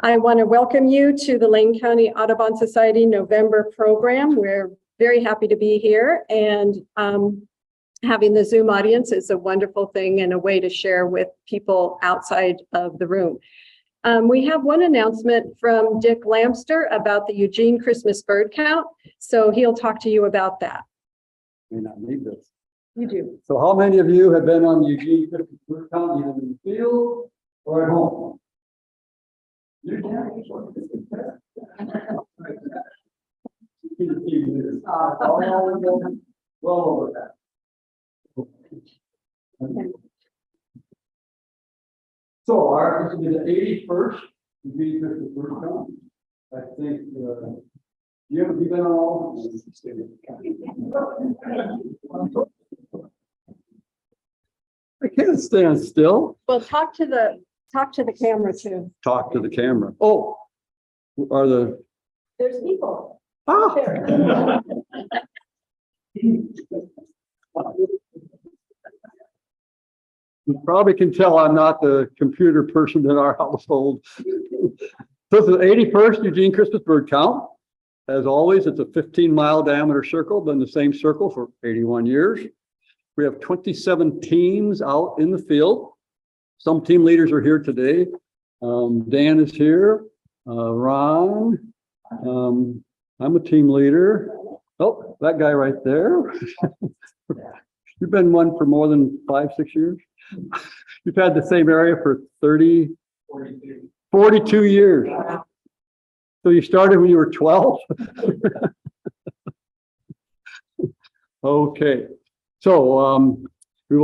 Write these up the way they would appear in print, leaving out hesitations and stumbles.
I want to welcome you to the Lane County Audubon Society November program. We're very happy to be here, and having the Zoom audience is a wonderful thing and a way to share with people outside of the room. We have one announcement from Dick Lamster about the Eugene Christmas bird count, so he'll talk to you about that. May not need this. You do. So how many of you have been on the Eugene Christmas bird count, either in the field or at home? You can. Well over that. So this will be the 81st Eugene Christmas bird count. I think have you been on all? I can't stand still. Well, talk to the camera too. Talk to the camera. Oh, There's people. Ah. There. You probably can tell I'm not the computer person in our household. So this is the 81st Eugene Christmas bird count. As always, it's a 15-mile diameter circle, been the same circle for 81 years. We have 27 teams out in the field. Some team leaders are here today. Dan is here. Ron. I'm a team leader. Oh, that guy right there. You've been one for more than 5-6 years. You've had the same area for 42 years. So you started when you were 12? Okay. So we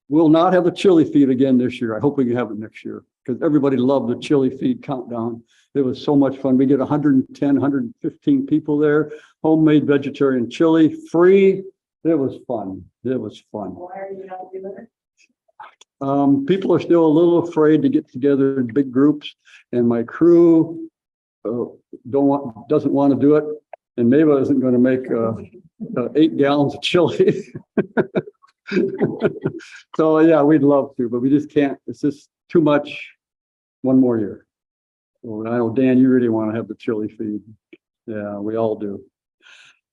will not have the chili feed again this year. I hope we can have it next year because everybody loved the chili feed countdown. It was so much fun. We get 110, 115 people there, homemade vegetarian chili, free. It was fun. It was fun. Why are you not doing it? People are still a little afraid to get together in big groups, and my crew doesn't want to do it. And Mava isn't going to make 8 gallons of chili. So yeah, we'd love to, but we just can't. It's just too much. One more year. Well, I know, Dan, you really want to have the chili feed. Yeah, we all do.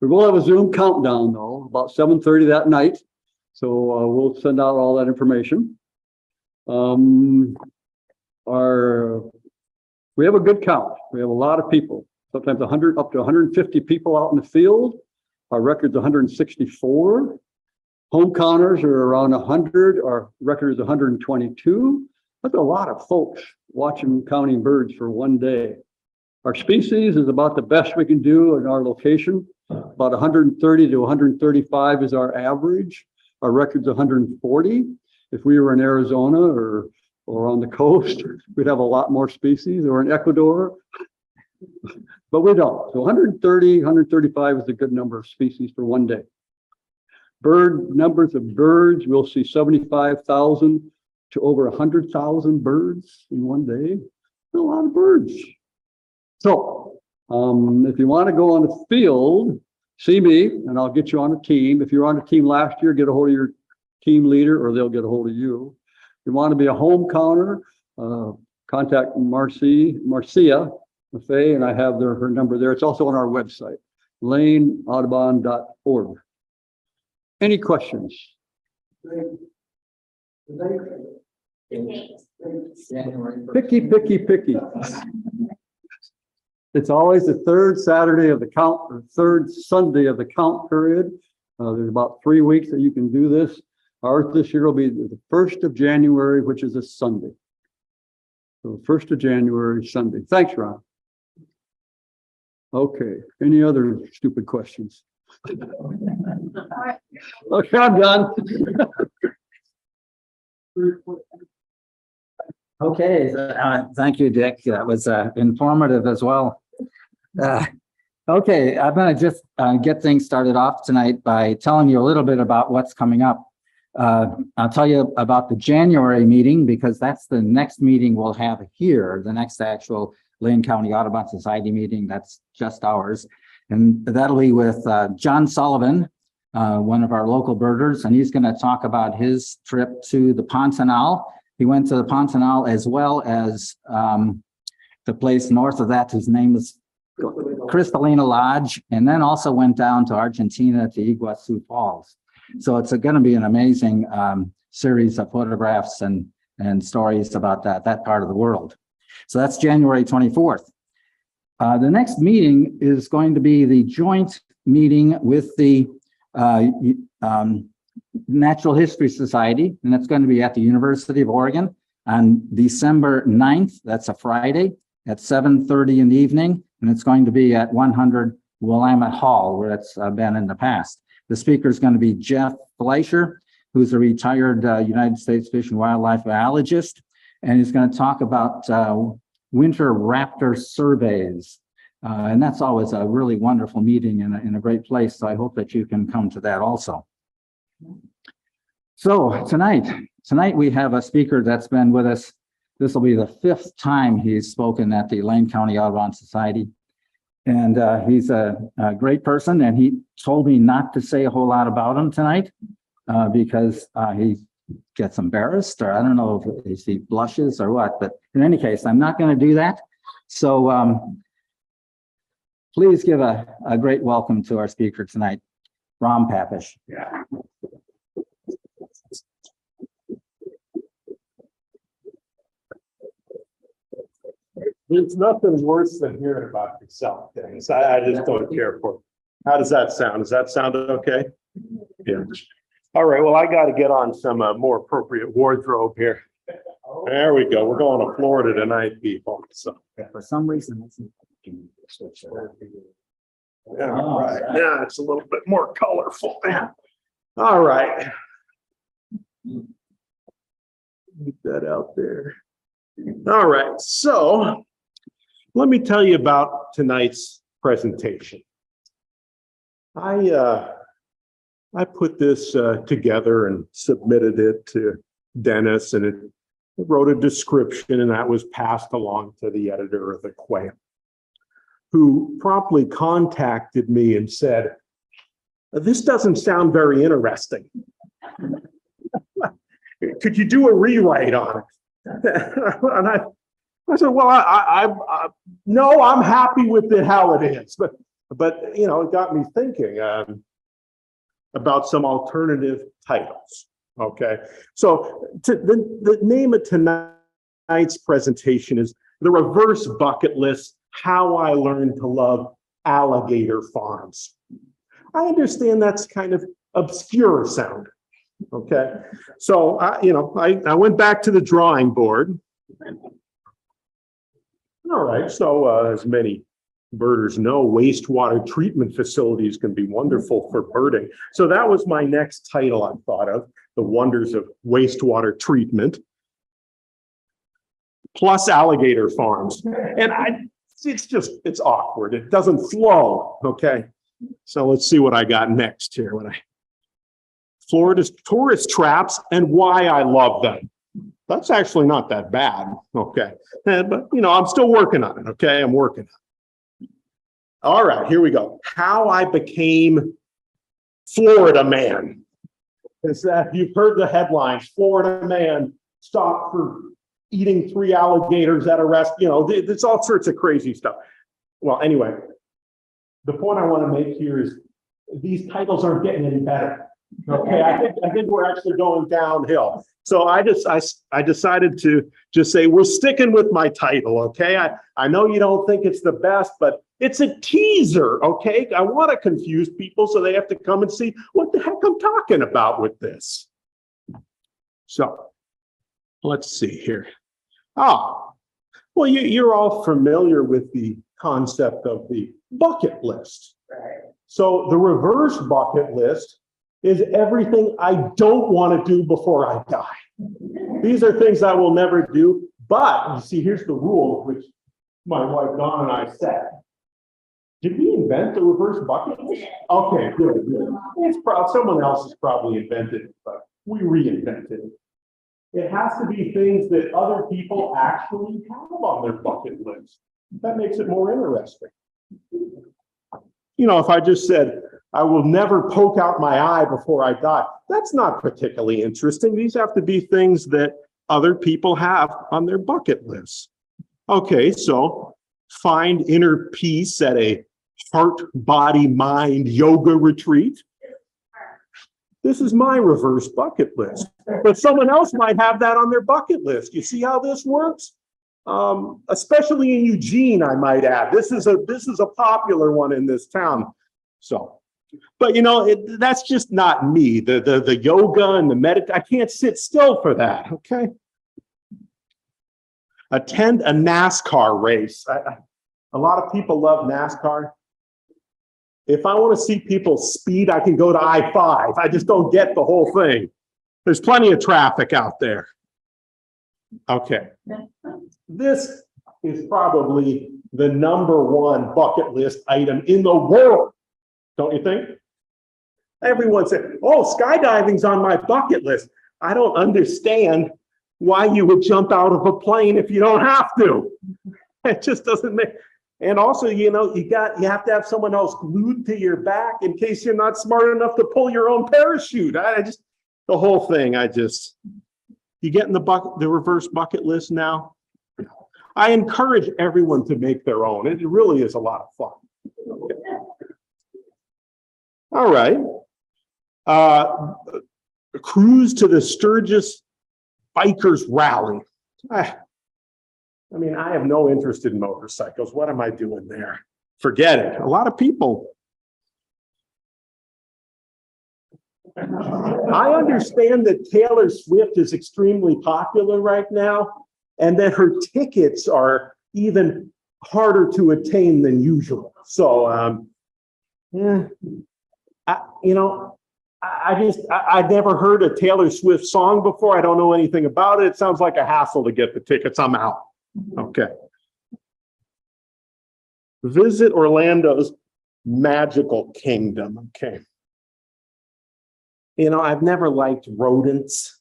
We will have a Zoom countdown though, about 7:30 that night. So we'll send out all that information. We have a good count. We have a lot of people, sometimes 100 up to 150 people out in the field. Our record's 164. Home counters are around 100. Our record is 122. That's a lot of folks watching counting birds for one day. Our species is about the best we can do in our location. About 130 to 135 is our average. Our record's 140. If we were in Arizona or on the coast, we'd have a lot more species, or in Ecuador, but we don't. So 130, 135 is a good number of species for one day. Bird numbers of birds, we'll see 75,000 to over 100,000 birds in one day. A lot of birds. So if you want to go on the field, see me and I'll get you on a team. If you're on a team last year, get a hold of your team leader or they'll get a hold of you. If you want to be a home counter, contact Marcia Maffei, and I have her number there. It's also on our website, laneaudubon.org. Any questions? Picky. It's always the third Saturday of the count, or third Sunday of the count period. There's about 3 weeks that you can do this. Ours this year will be the 1st of January, which is a Sunday. So 1st of January, Sunday. Thanks, Ron. Okay. Any other stupid questions? Okay, I'm done. Okay, thank you, Dick. That was informative as well. Okay, I'm going to just get things started off tonight by telling you a little bit about what's coming up. I'll tell you about the January meeting because that's the next meeting we'll have here, the next actual Lane County Audubon Society meeting. That's just ours. And that'll be with John Sullivan, one of our local birders, and he's going to talk about his trip to the Pontanal. He went to the Pontanal as well as the place north of that, whose name is Cristalina Lodge, and then also went down to Argentina to Iguazu Falls. So it's going to be an amazing series of photographs and stories about that part of the world. So that's January 24th. The next meeting is going to be the joint meeting with the Natural History Society, and that's going to be at the University of Oregon on December 9th. That's a Friday at 7:30 in the evening, and it's going to be at 100 Willamette Hall, where it's been in the past. The speaker is going to be Jeff Fleischer, who's a retired United States Fish and Wildlife biologist, and he's going to talk about winter raptor surveys. And that's always a really wonderful meeting in a great place. So I hope that you can come to that also. So tonight we have a speaker that's been with us. This will be the 5th time he's spoken at the Lane County Audubon Society. And he's a great person, and he told me not to say a whole lot about him tonight because he gets embarrassed, or I don't know if he blushes or what, but in any case, I'm not going to do that. So please give a great welcome to our speaker tonight, Ram Papish. Yeah. There's nothing worse than hearing about yourself things. I just don't care for it. How does that sound? Does that sound okay? Yeah. All right. Well, I got to get on some more appropriate wardrobe here. There we go. We're going to Florida tonight, people. So For some reason, yeah, all right. Yeah, it's a little bit more colorful. Yeah. All right. Get that out there. All right. So let me tell you about tonight's presentation. I put this together and submitted it to Dennis, and it wrote a description, and that was passed along to the editor of the Quail, who promptly contacted me and said, "This doesn't sound very interesting. Could you do a rewrite on it?" And I said, "Well, no, I'm happy with it how it is." But you know, it got me thinking about some alternative titles. Okay, so the name of tonight's presentation is "The Reverse Bucket List: How I Learned to Love Alligator Farms." I understand that's kind of obscure sounding. Okay, so I went back to the drawing board. All right, so as many birders know, wastewater treatment facilities can be wonderful for birding. So that was my next title I thought of: The Wonders of Wastewater Treatment, plus alligator farms. And it's awkward. It doesn't flow. Okay, so let's see what I got next here. Florida's tourist traps and why I love them. That's actually not that bad. Okay, but I'm still working on it. Okay, I'm working on it. All right, here we go. How I became Florida man. Is that you've heard the headlines? Florida man stopped for eating 3 alligators at a rest. It's all sorts of crazy stuff. Well, anyway, the point I want to make here is these titles aren't getting any better. Okay, I think we're actually going downhill. So I decided to just say we're sticking with my title. Okay, I know you don't think it's the best, but it's a teaser. Okay, I want to confuse people so they have to come and see what the heck I'm talking about with this. So let's see here. Well, you're all familiar with the concept of the bucket list. So the reverse bucket list is everything I don't want to do before I die. These are things I will never do, but you see, here's the rule, which my wife Dawn and I set. Did we invent the reverse bucket list? Okay, good. It's someone else has probably invented it, but we reinvented it. It has to be things that other people actually have on their bucket list. That makes it more interesting. If I just said, I will never poke out my eye before I die, that's not particularly interesting. These have to be things that other people have on their bucket list. Okay, so find inner peace at a heart, body, mind yoga retreat. This is my reverse bucket list, but someone else might have that on their bucket list. You see how this works? Especially in Eugene, I might add. This is a popular one in this town. So, but you know, that's just not me. The yoga and the I can't sit still for that. Okay. Attend a NASCAR race. A lot of people love NASCAR. If I want to see people speed, I can go to I-5. I just don't get the whole thing. There's plenty of traffic out there. Okay. This is probably the #1 bucket list item in the world. Don't you think? Everyone said, oh, skydiving's on my bucket list. I don't understand why you would jump out of a plane if you don't have to. It just doesn't make. And also, you know, you have to have someone else glued to your back in case you're not smart enough to pull your own parachute. The whole thing, you get in the reverse bucket list now. I encourage everyone to make their own. It really is a lot of fun. Okay. All right. A cruise to the Sturgis Bikers Rally. I mean, I have no interest in motorcycles. What am I doing there? Forget it. A lot of people. I understand that Taylor Swift is extremely popular right now, and that her tickets are even harder to attain than usual. So, I've never heard a Taylor Swift song before. I don't know anything about it. It sounds like a hassle to get the tickets. I'm out. Okay. Visit Orlando's Magical Kingdom. Okay. You know, I've never liked rodents.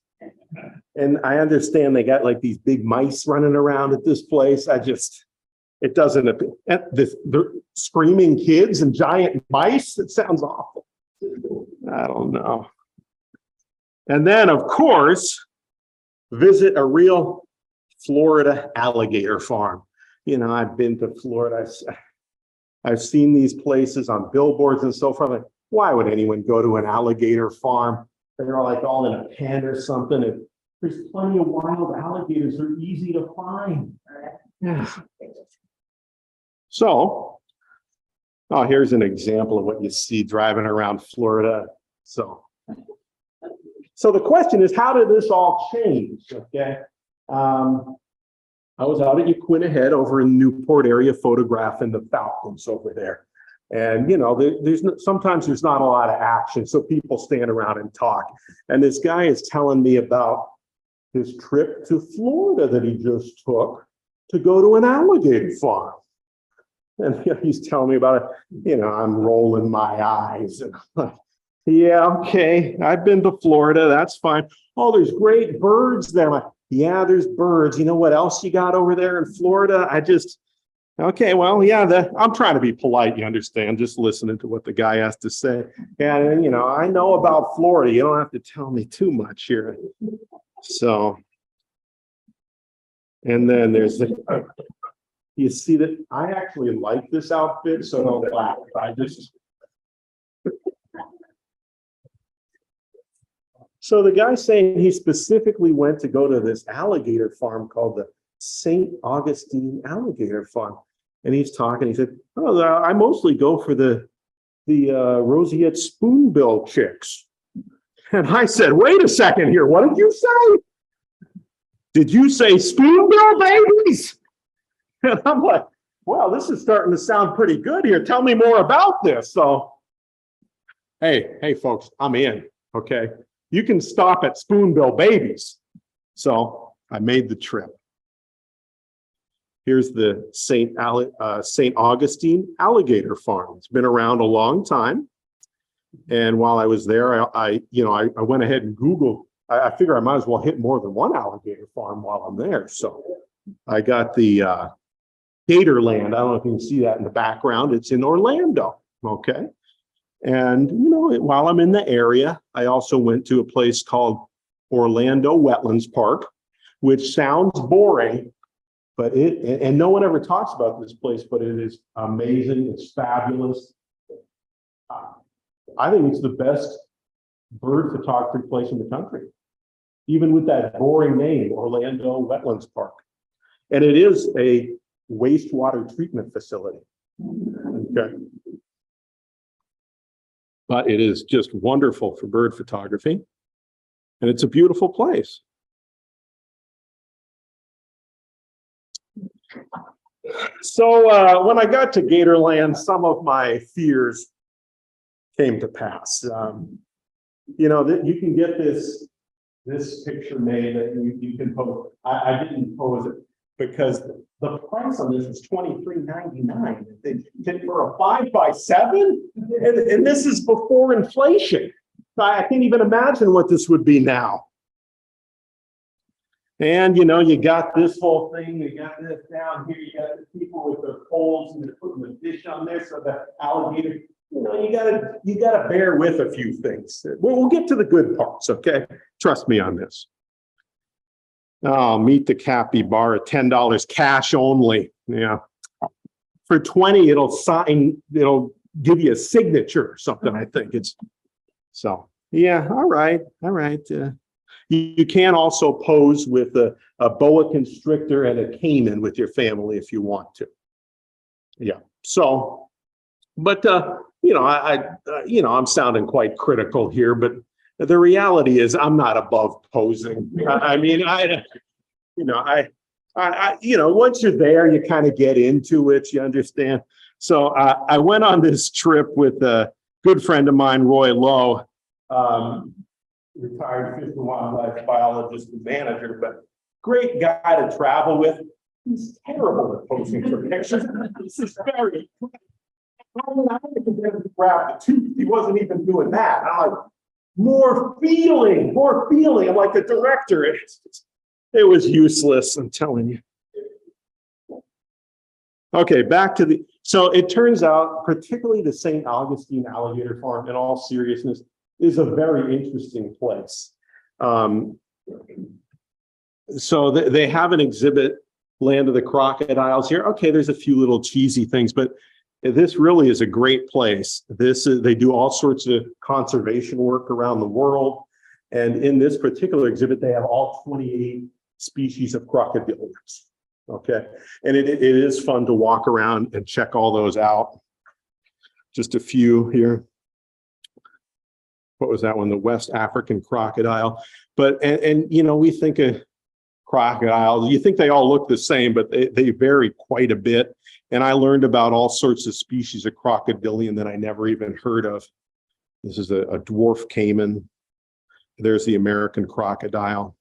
And I understand they got like these big mice running around at this place. It doesn't, the screaming kids and giant mice, it sounds awful. I don't know. And then, of course, visit a real Florida alligator farm. You know, I've been to Florida. I've seen these places on billboards and so forth. Like, why would anyone go to an alligator farm? They're like all in a pen or something. And there's plenty of wild alligators. They're easy to find. Yeah. So, here's an example of what you see driving around Florida. So the question is, how did this all change? Okay. I was out at Yaquina Head over in the Newport area photographing the falcons over there. And, you know, sometimes there's not a lot of action, so people stand around and talk. And this guy is telling me about his trip to Florida that he just took to go to an alligator farm. And he's telling me about it. You know, I'm rolling my eyes. And I'm like, yeah, okay, I've been to Florida. That's fine. Oh, there's great birds there. I'm like, yeah, there's birds. You know what else you got over there in Florida? Okay, well, yeah, I'm trying to be polite, you understand, just listening to what the guy has to say. And, you know, I know about Florida. You don't have to tell me too much here. So, and then there's you see that I actually like this outfit, so don't laugh. So the guy's saying he specifically went to go to this alligator farm called the St. Augustine Alligator Farm. And he's talking, he said, oh, I mostly go for the roseate spoonbill chicks. And I said, wait a second here, what did you say? Did you say spoonbill babies? And I'm like, well, this is starting to sound pretty good here. Tell me more about this. So, hey, folks, I'm in, okay? You can stop at spoonbill babies. So I made the trip. Here's the St. Augustine Alligator Farm. It's been around a long time. And while I was there, I went ahead and Googled. I figure I might as well hit more than one alligator farm while I'm there. So I got the Gatorland. I don't know if you can see that in the background. It's in Orlando. Okay. And, you know, while I'm in the area, I also went to a place called Orlando Wetlands Park, which sounds boring, But and no one ever talks about this place, but it is amazing. It's fabulous. I think it's the best bird photography place in the country, even with that boring name, Orlando Wetlands Park. And it is a wastewater treatment facility. Okay. But it is just wonderful for bird photography. And it's a beautiful place. So when I got to Gatorland, some of my fears came to pass. You know, that you can get this picture made that you can pose. I didn't pose it because the price on this is $23.99 for a 5x7, and this is before inflation. I can't even imagine what this would be now. And you know, you got this whole thing, you got this down here, you got the people with their poles and they're putting the dish on there so the alligator, you know, you gotta bear with a few things. We'll get to the good parts, okay? Trust me on this. Oh, meet the capybara, $10 cash only. Yeah. For 20, it'll give you a signature or something, I think. So yeah, all right. You can also pose with a boa constrictor and a caiman with your family if you want to. Yeah. So, but you know, I'm sounding quite critical here, but the reality is I'm not above posing. I mean, once you're there, you kind of get into it. You understand. So I went on this trip with a good friend of mine, Roy Lowe. Retired fish and wildlife biologist and manager, but great guy to travel with. He's terrible at posing for pictures. This is very. I had to get him to grab the tooth. He wasn't even doing that. I'm like, more feeling. I'm like the director. It was useless. I'm telling you. Okay, back to so it turns out, particularly the St. Augustine Alligator Farm, in all seriousness, is a very interesting place. So they have an exhibit, Land of the Crocodiles here. Okay, there's a few little cheesy things, but this really is a great place. They do all sorts of conservation work around the world. And in this particular exhibit, they have all 28 species of crocodilians. Okay, and it is fun to walk around and check all those out. Just a few here. What was that one? The West African crocodile. But, and you know, we think of crocodiles, you think they all look the same, but they vary quite a bit. And I learned about all sorts of species of crocodilian that I never even heard of. This is a dwarf caiman. There's the American crocodile.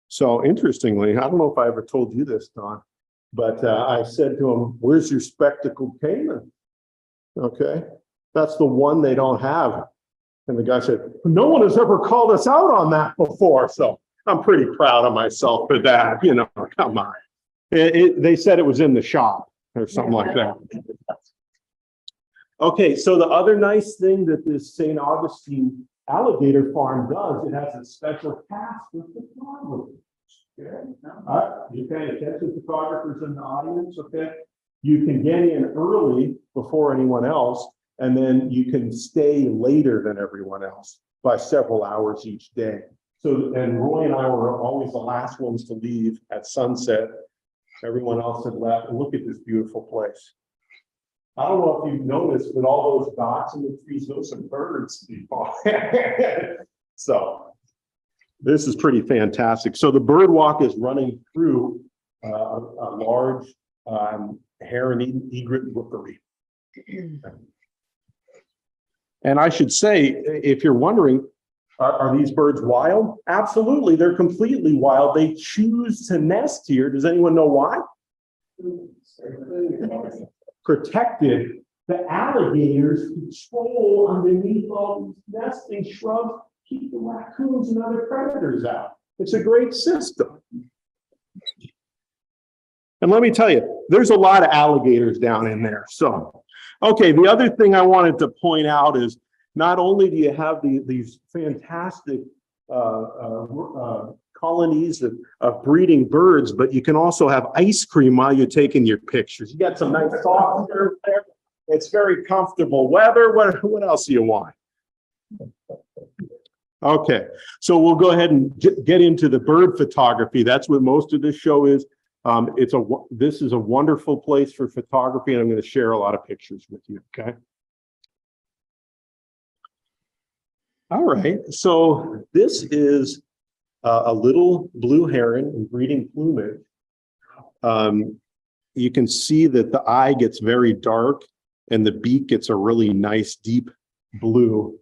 So interestingly, I don't know if I ever told you this, Don, but I said to him, where's your spectacled caiman? Okay, that's the one they don't have. And the guy said, no one has ever called us out on that before. So I'm pretty proud of myself for that. You know, come on. They said it was in the shop or something like that. Okay, so the other nice thing that this St. Augustine Alligator Farm does, it has a special cast of photographers. Okay, you pay attention, photographers in the audience. Okay, you can get in early before anyone else. And then you can stay later than everyone else by several hours each day. So, and Roy and I were always the last ones to leave at sunset. Everyone else had left. And look at this beautiful place. I don't know if you've noticed, but all those dots in the trees, those are birds. So this is pretty fantastic. So the bird walk is running through a large heron egret rookery. And I should say, if you're wondering, are these birds wild? Absolutely, they're completely wild. They choose to nest here. Does anyone know why? Protected. The alligators control underneath all these nesting shrubs, keep the raccoons and other predators out. It's a great system. And let me tell you, there's a lot of alligators down in there. So. Okay, the other thing I wanted to point out is not only do you have these fantastic colonies of breeding birds, but you can also have ice cream while you're taking your pictures. You got some nice soft serve there. It's very comfortable weather. What else do you want? Okay, so we'll go ahead and get into the bird photography. That's what most of this show is. This is a wonderful place for photography, and I'm going to share a lot of pictures with you. Okay. All right, so this is a little blue heron in breeding plumage. You can see that the eye gets very dark and the beak gets a really nice deep blue.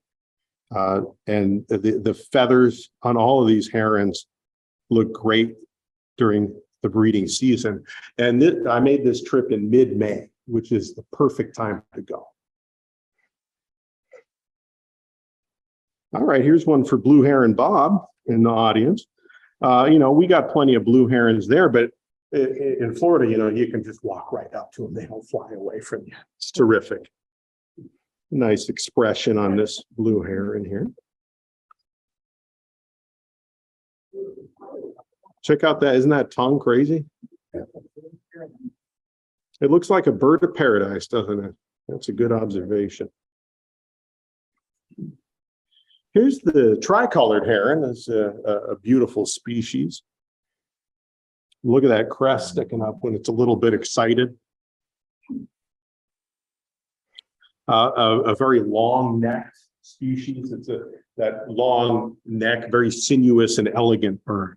And the feathers on all of these herons look great during the breeding season. And I made this trip in mid-May, which is the perfect time to go. All right, here's one for Blue Heron Bob in the audience. We got plenty of blue herons there, but in Florida, you can just walk right up to them. They don't fly away from you. It's terrific. Nice expression on this blue heron here. Check out that. Isn't that tongue crazy? It looks like a bird of paradise, doesn't it? That's a good observation. Here's the tricolored heron. It's a beautiful species. Look at that crest sticking up when it's a little bit excited. A very long necked species. It's that long neck, very sinuous and elegant bird.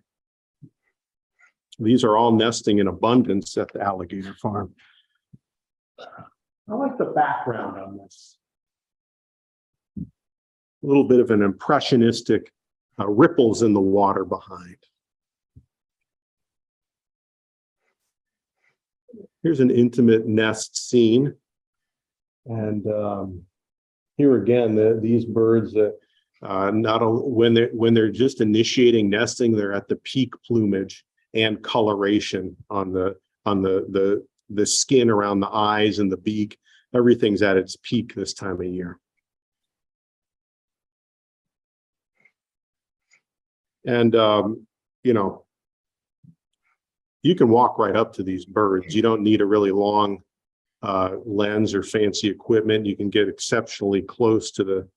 These are all nesting in abundance at the Alligator Farm. I like the background on this. A little bit of an impressionistic ripples in the water behind. Here's an intimate nest scene. And here again, these birds, when they're just initiating nesting, they're at the peak plumage and coloration on the skin around the eyes and the beak. Everything's at its peak this time of year. And you can walk right up to these birds. You don't need a really long lens or fancy equipment. You can get exceptionally close to the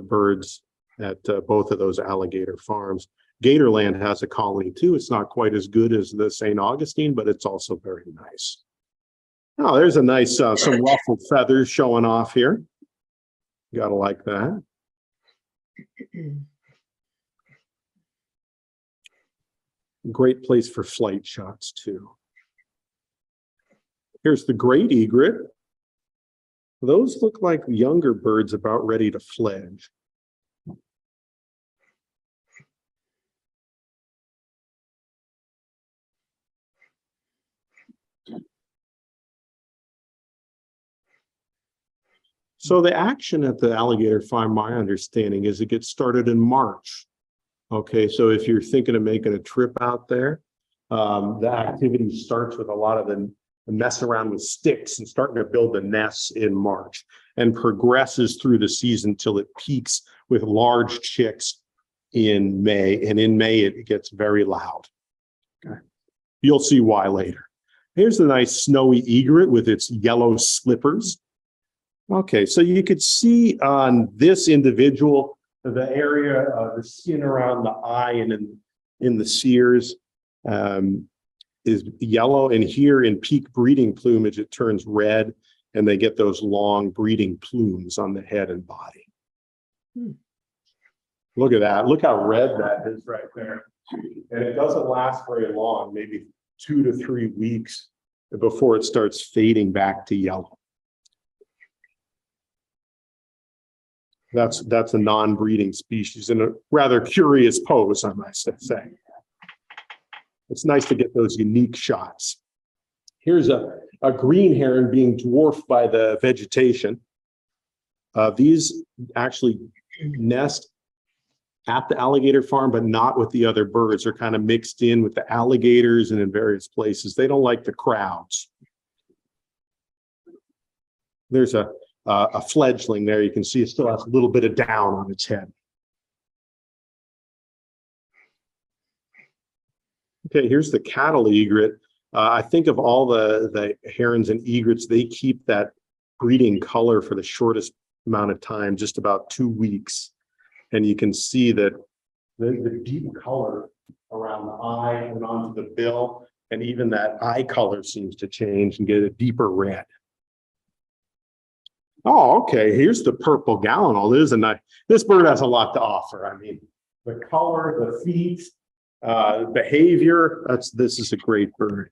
birds at both of those alligator farms. Gatorland has a colony too. It's not quite as good as the St. Augustine, but it's also very nice. Oh, there's a nice, some ruffled feathers showing off here. You gotta like that. Great place for flight shots too. Here's the great egret. Those look like younger birds about ready to fledge. So the action at the Alligator Farm, my understanding is it gets started in March. Okay, so if you're thinking of making a trip out there, the activity starts with a lot of the mess around with sticks and starting to build the nests in March and progresses through the season till it peaks with large chicks in May. And in May, it gets very loud. Okay. You'll see why later. Here's the nice snowy egret with its yellow slippers. Okay, so you could see on this individual, the area of the skin around the eye and in the sears is yellow. And here in peak breeding plumage, it turns red and they get those long breeding plumes on the head and body. Look at that. Look how red that is right there. And it doesn't last very long, maybe 2 to 3 weeks before it starts fading back to yellow. That's a non-breeding species in a rather curious pose, I must say. It's nice to get those unique shots. Here's a green heron being dwarfed by the vegetation. These actually nest at the alligator farm, but not with the other birds. They're kind of mixed in with the alligators and in various places. They don't like the crowds. There's a fledgling there. You can see it still has a little bit of down on its head. Okay, here's the cattle egret. I think of all the herons and egrets, they keep that breeding color for the shortest amount of time, just about 2 weeks. And you can see that the deep color around the eye and onto the bill, and even that eye color seems to change and get a deeper red. Oh, okay, here's the purple gallinal. This bird has a lot to offer. I mean, the color, the feet, behavior, this is a great bird.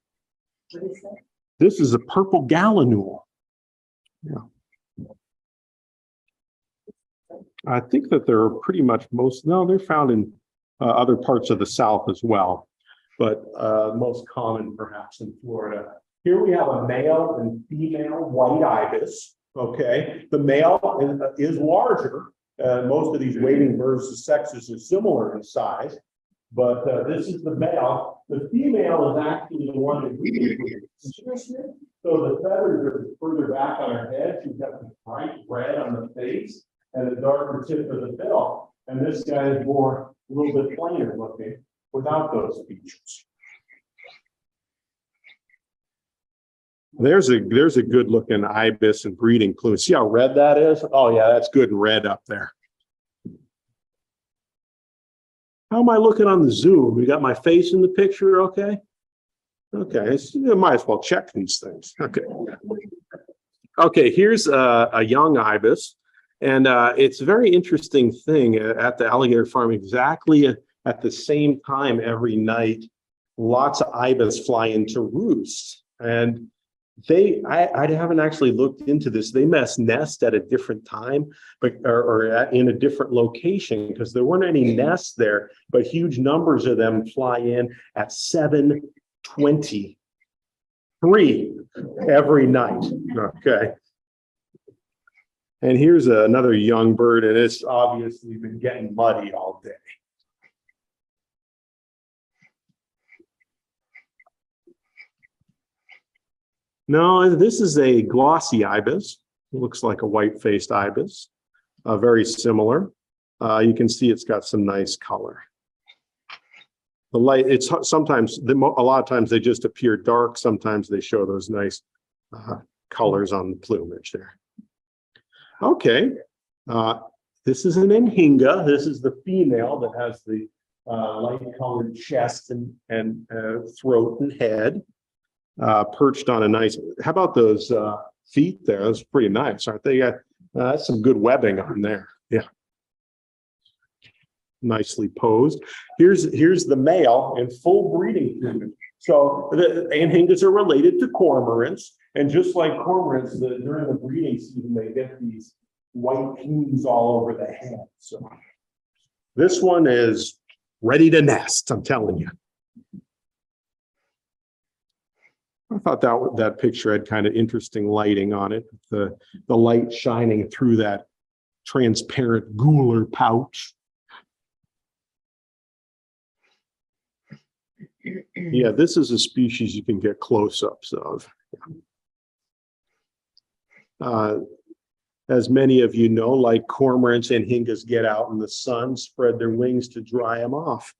This is a purple gallinule. Yeah. I think that they're pretty much they're found in other parts of the South as well, but most common perhaps in Florida. Here we have a male and female white ibis. Okay, the male is larger. Most of these wading birds, the sexes are similar in size, but this is the male. The female is actually the one that so the feathers are further back on her head. She's got the bright red on the face and the darker tip of the bill. And this guy is more a little bit plainer looking without those features. There's a good looking ibis and breeding plume. See how red that is? Oh yeah, that's good and red up there. How am I looking on the Zoom? We got my face in the picture, okay? Okay, you might as well check these things. Okay. Okay, here's a young ibis, and it's a very interesting thing at the Alligator Farm. Exactly at the same time every night, lots of ibis fly into roost, and I haven't actually looked into this. They must nest at a different time, but in a different location, because there weren't any nests there, but huge numbers of them fly in at 7:23 every night. Okay. And here's another young bird, and it's obviously been getting muddy all day. No, this is a glossy ibis. It looks like a white-faced ibis, very similar. You can see it's got some nice color. The light, it's sometimes, a lot of times they just appear dark. Sometimes they show those nice colors on the plumage there. Okay, this is an Anhinga. This is the female that has the light-colored chest and throat and head. Perched on a nice, how about those feet there? That's pretty nice, aren't they? Yeah, that's some good webbing on there. Yeah. Nicely posed. Here's the male in full breeding plumage. So the Anhingas are related to cormorants, and just like cormorants, during the breeding season, they get these white plumes all over the head. So this one is ready to nest, I'm telling you. I thought that picture had kind of interesting lighting on it. The light shining through that transparent gular pouch. Yeah, this is a species you can get close-ups of. As many of you know, like cormorants and Anhingas get out in the sun, spread their wings to dry them off.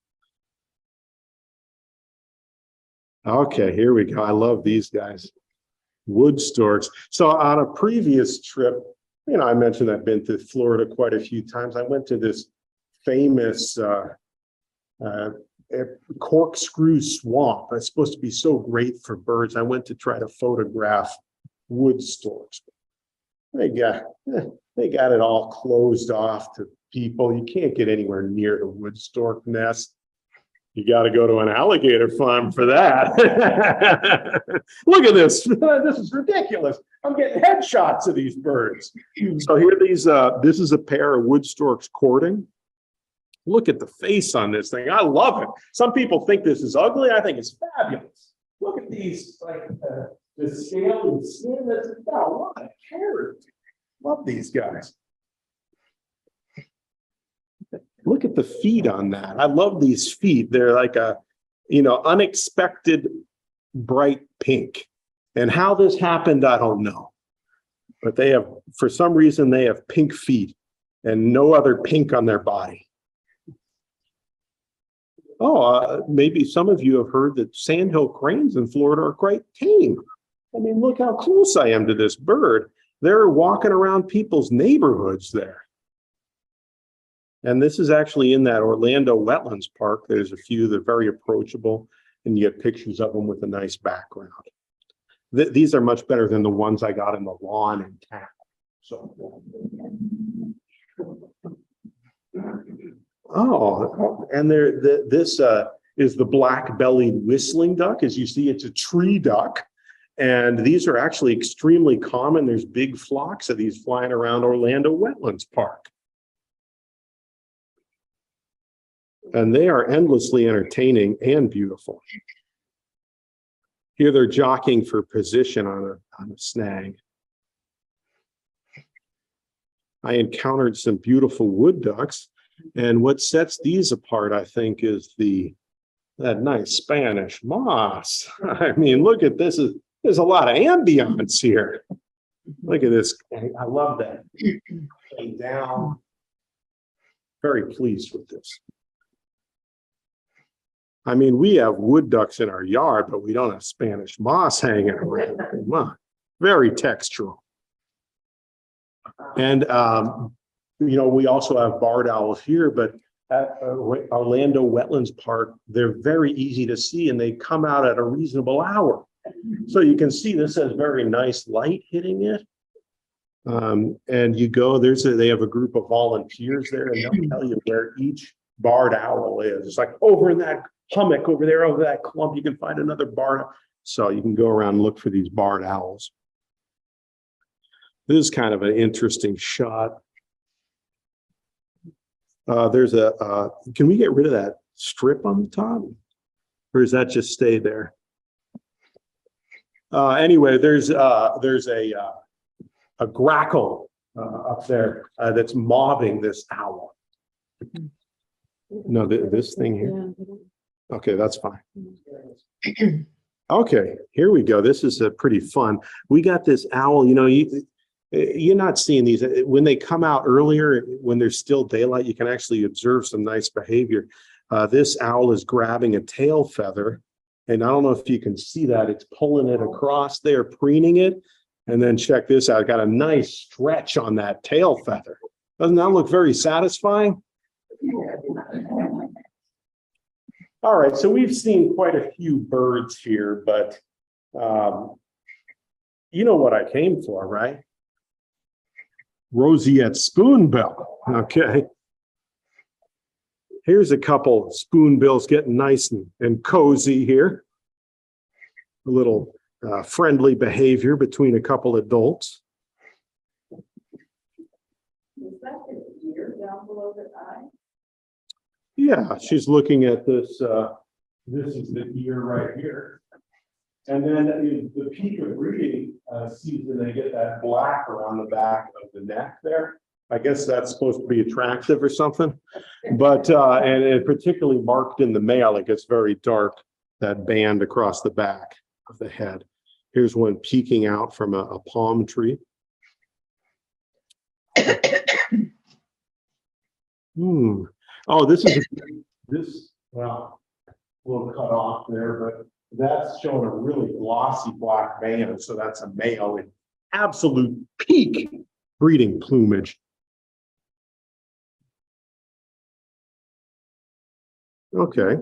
Okay, here we go. I love these guys. Wood storks. So on a previous trip, I mentioned I've been to Florida quite a few times. I went to this famous corkscrew swamp. It's supposed to be so great for birds. I went to try to photograph wood storks. They got it all closed off to people. You can't get anywhere near the wood stork nest. You got to go to an alligator farm for that. Look at this. This is ridiculous. I'm getting headshots of these birds. So here this is a pair of wood storks courting. Look at the face on this thing. I love it. Some people think this is ugly. I think it's fabulous. Look at these, like the scale and skin. That's got a lot of character. Love these guys. Look at the feet on that. I love these feet. They're like a, unexpected bright pink. And how this happened, I don't know. But for some reason, they have pink feet and no other pink on their body. Maybe some of you have heard that sandhill cranes in Florida are quite tame. I mean, look how close I am to this bird. They're walking around people's neighborhoods there. And this is actually in that Orlando Wetlands Park. There's a few that are very approachable, and you get pictures of them with a nice background. These are much better than the ones I got in the lawn in town. So, and this is the black-bellied whistling duck. As you see, it's a tree duck. And these are actually extremely common. There's big flocks of these flying around Orlando Wetlands Park. And they are endlessly entertaining and beautiful. Here they're jockeying for position on a snag. I encountered some beautiful wood ducks. And what sets these apart, I think, is that nice Spanish moss. I mean, look at this. There's a lot of ambiance here. Look at this. I love that. Lay down. Very pleased with this. I mean, we have wood ducks in our yard, but we don't have Spanish moss hanging around. Come on. Very textural. And, we also have barred owls here, but at Orlando Wetlands Park, they're very easy to see and they come out at a reasonable hour. So you can see this has very nice light hitting it. And you go, they have a group of volunteers there and they'll tell you where each barred owl is. It's like over in that hummock over there, over that clump, you can find another barred. So you can go around and look for these barred owls. This is kind of an interesting shot. Can we get rid of that strip on the top? Or does that just stay there? Anyway, there's a grackle up there that's mobbing this owl. No, this thing here. Okay, that's fine. Okay, here we go. This is pretty fun. We got this owl, you're not seeing these. When they come out earlier, when there's still daylight, you can actually observe some nice behavior. This owl is grabbing a tail feather. And I don't know if you can see that. It's pulling it across there, preening it. And then check this out. Got a nice stretch on that tail feather. Doesn't that look very satisfying? All right, so we've seen quite a few birds here, but you know what I came for, right? Roseate spoonbill, okay. Here's a couple spoonbills getting nice and cozy here. A little friendly behavior between a couple adults. Is that the ear down below the eye? Yeah, she's looking at this. This is the ear right here. And then in the peak of breeding season, they get that black around the back of the neck there. I guess that's supposed to be attractive or something. But, and it particularly marked in the male, it gets very dark, that band across the back of the head. Here's one peeking out from a palm tree. Oh, well, we'll cut off there, but that's showing a really glossy black band. So that's a male in absolute peak breeding plumage. Okay,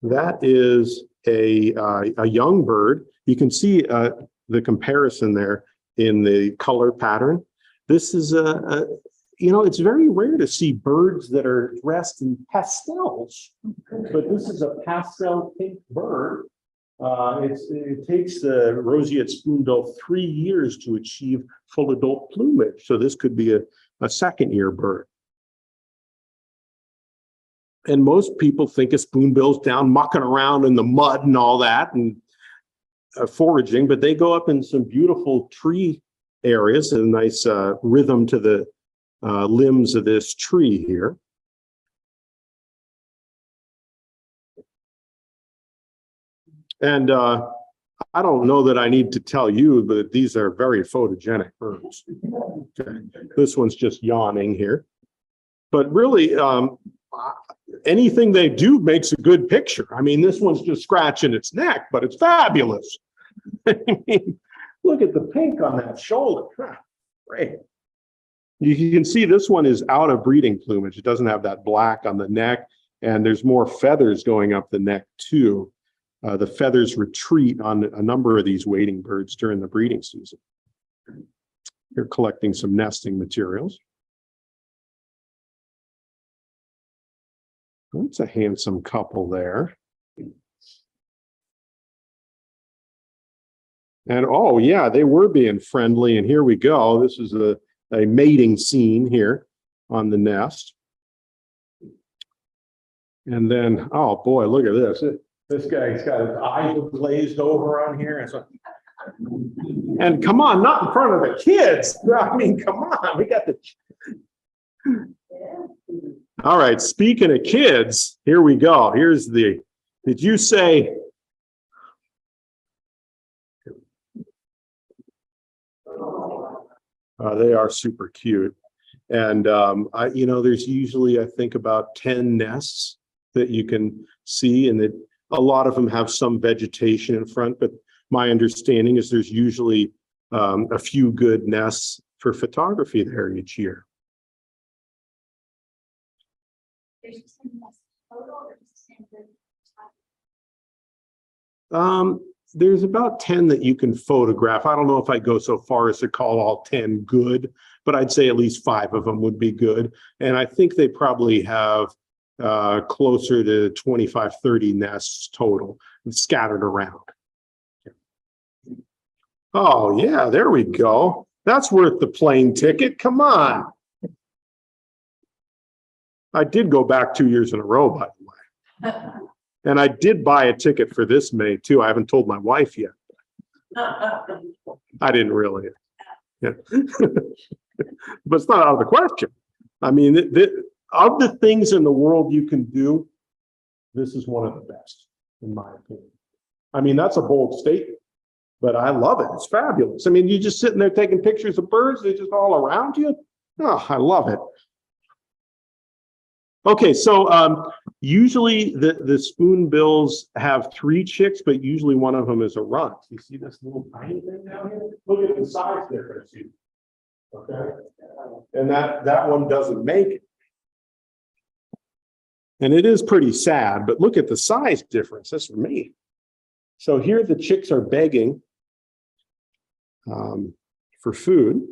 that is a young bird. You can see the comparison there in the color pattern. This is it's very rare to see birds that are dressed in pastels, but this is a pastel pink bird. It takes the roseate spoonbill 3 years to achieve full adult plumage. So this could be a second year bird. And most people think of spoonbills down mucking around in the mud and all that and foraging, but they go up in some beautiful tree areas, a nice rhythm to the limbs of this tree here. And I don't know that I need to tell you, but these are very photogenic birds. Okay. This one's just yawning here. But really, anything they do makes a good picture. I mean, this one's just scratching its neck, but it's fabulous. I mean, look at the pink on that shoulder. Huh, great. You can see this one is out of breeding plumage. It doesn't have that black on the neck, and there's more feathers going up the neck too. The feathers retreat on a number of these wading birds during the breeding season. You're collecting some nesting materials. That's a handsome couple there. And oh yeah, they were being friendly. And here we go. This is a mating scene here on the nest. And then, oh boy, look at this. This guy's got his eyes glazed over on here. And come on, not in front of the kids. I mean, come on, we got the. All right, speaking of kids, here we go. Here's the, did you say? They are super cute. And there's usually, I think, about 10 nests that you can see, and that a lot of them have some vegetation in front, but my understanding is there's usually a few good nests for photography there each year. There's about 10 that you can photograph. I don't know if I'd go so far as to call all 10 good, but I'd say at least 5 of them would be good. And I think they probably have closer to 25, 30 nests total scattered around. Oh yeah, there we go. That's worth the plane ticket. Come on. I did go back 2 years in a row, by the way. And I did buy a ticket for this May too. I haven't told my wife yet. I didn't really. Yeah. But it's not out of the question. I mean, of the things in the world you can do, this is one of the best, in my opinion. I mean, that's a bold statement, but I love it. It's fabulous. I mean, you're just sitting there taking pictures of birds. They're just all around you. Oh, I love it. Okay, so usually the spoonbills have 3 chicks, but usually one of them is a runt. You see this little tiny thing down here? Look at the size difference here. Okay, and that one doesn't make it. And it is pretty sad, but look at the size difference. That's for me. So here the chicks are begging for food.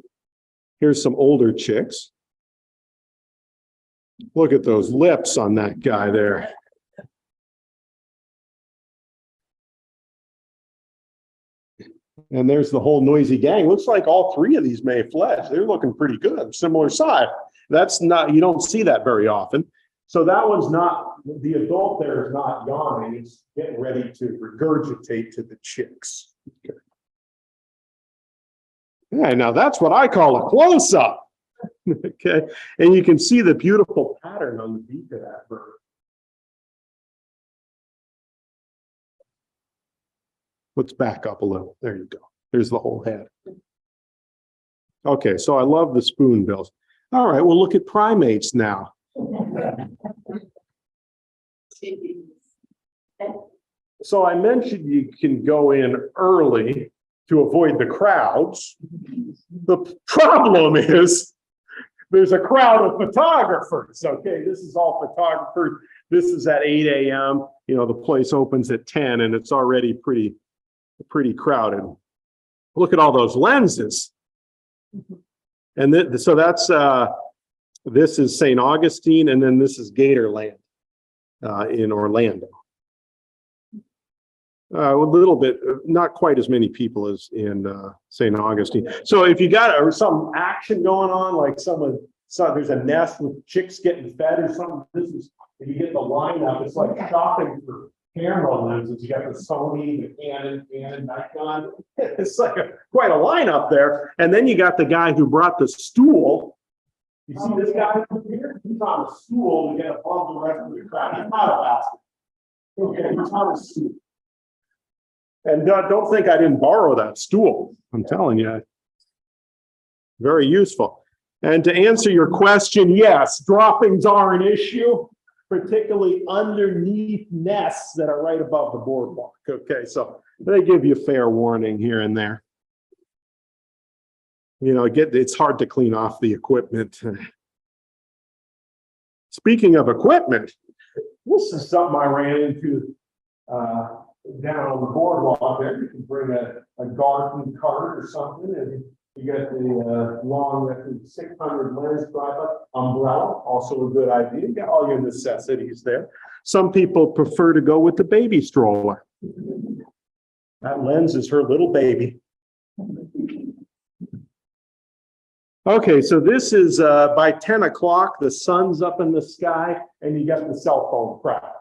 Here's some older chicks. Look at those lips on that guy there. And there's the whole noisy gang. Looks like all 3 of these may have fledged. They're looking pretty good, similar size. That's not, you don't see that very often. So that one's not, the adult there is not yawning. It's getting ready to regurgitate to the chicks. Okay. Yeah, now that's what I call a close-up. Okay, and you can see the beautiful pattern on the beak of that bird. Let's back up a little. There you go. There's the whole head. Okay, so I love the spoonbills. All right, we'll look at primates now. So I mentioned you can go in early to avoid the crowds. The problem is there's a crowd of photographers. Okay, this is all photographers. This is at 8 a.m. You know, the place opens at 10 and it's already pretty crowded. Look at all those lenses. And so that's, this is St. Augustine, and then this is Gatorland in Orlando. A little bit, not quite as many people as in St. Augustine. So if you got some action going on, like there's a nest with chicks getting fed or something, this is, if you get the lineup, it's like shopping for camera lenses. You got the Sony, the Canon, Nikon. It's like quite a lineup there. And then you got the guy who brought the stool. You see this guy here? He's on a stool to get above the rest of the crowd. He's not a basket. Okay, he's on a stool. And don't think I didn't borrow that stool. I'm telling you, very useful. And to answer your question, yes, droppings are an issue. particularly underneath nests that are right above the boardwalk. Okay, so they give you fair warning here and there. You know, it's hard to clean off the equipment. Speaking of equipment, this is something I ran into down on the boardwalk there. You can bring a garden cart or something, and you got the long 600 lens drive umbrella, also a good idea. You got all your necessities there. Some people prefer to go with the baby stroller. That lens is her little baby. Okay, so this is by 10 o'clock, the sun's up in the sky, and you got the cell phone crowd.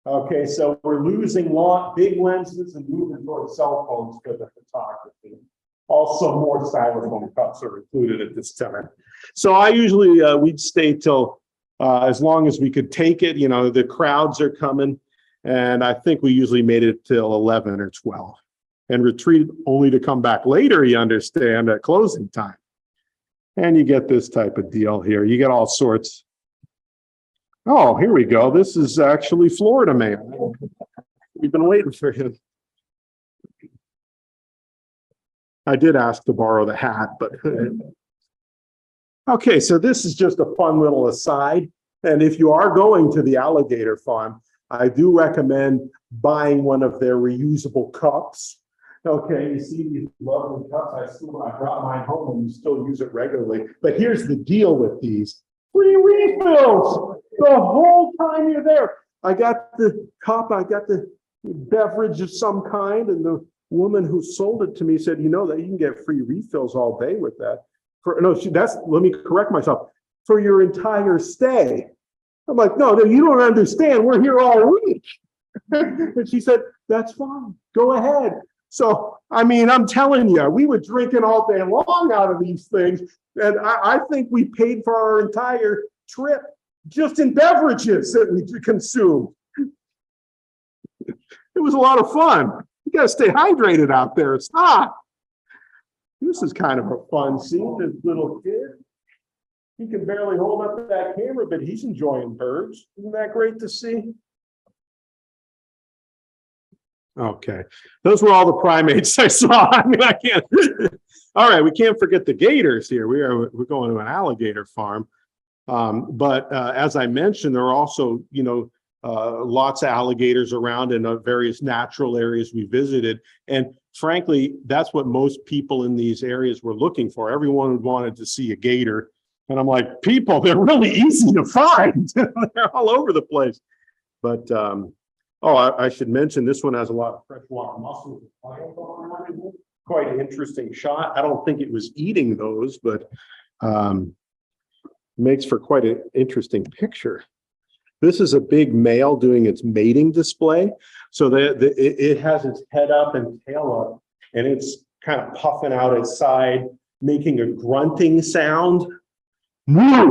Okay, so we're losing big lenses and moving towards cell phones for the photography. Also, more styrofoam cups are included at this time. So I usually, we'd stay till as long as we could take it. You know, the crowds are coming, and I think we usually made it till 11 or 12 and retreated only to come back later, you understand, at closing time. And you get this type of deal here. You get all sorts. Oh, here we go. This is actually Florida Man. We've been waiting for him. I did ask to borrow the hat, but okay, so this is just a fun little aside. And if you are going to the Alligator Farm, I do recommend buying one of their reusable cups. Okay, you see these lovely cups. I brought mine home and you still use it regularly. But here's the deal with these. Free refills the whole time you're there. I got the cup, I got the beverage of some kind, and the woman who sold it to me said, you know that you can get free refills all day with that. Let me correct myself, for your entire stay. I'm like, no, you don't understand. We're here all week. And she said, that's fine. Go ahead. So, I mean, I'm telling you, we were drinking all day long out of these things. And I think we paid for our entire trip just in beverages that we consumed. It was a lot of fun. You got to stay hydrated out there. It's hot. This is kind of a fun scene. This little kid, he can barely hold up that camera, but he's enjoying birds. Isn't that great to see? Okay, those were all the primates I saw. I mean, I can't. All right, we can't forget the gators here. We're going to an alligator farm, but as I mentioned, there are also lots of alligators around in various natural areas we visited, and frankly, that's what most people in these areas were looking for. Everyone wanted to see a gator, and I'm like, people, they're really easy to find. They're all over the place, but. Oh, I should mention this one has a lot of freshwater mussels. Quite an interesting shot. I don't think it was eating those, but makes for quite an interesting picture. This is a big male doing its mating display. So it has its head up and tail up, and it's kind of puffing out its side, making a grunting sound. Nah,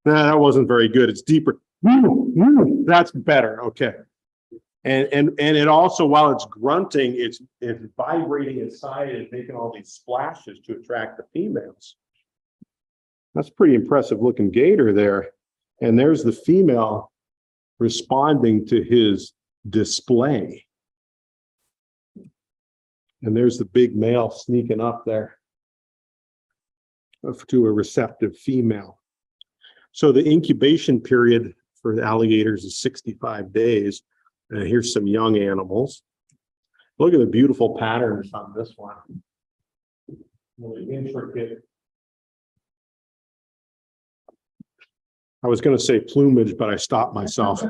that wasn't very good. It's deeper. That's better. Okay. And it also, while it's grunting, it's vibrating its side and making all these splashes to attract the females. That's pretty impressive looking gator there. And there's the female responding to his display. And there's the big male sneaking up there to a receptive female. So the incubation period for the alligators is 65 days. Here's some young animals. Look at the beautiful patterns on this one. Really intricate. I was going to say plumage, but I stopped myself.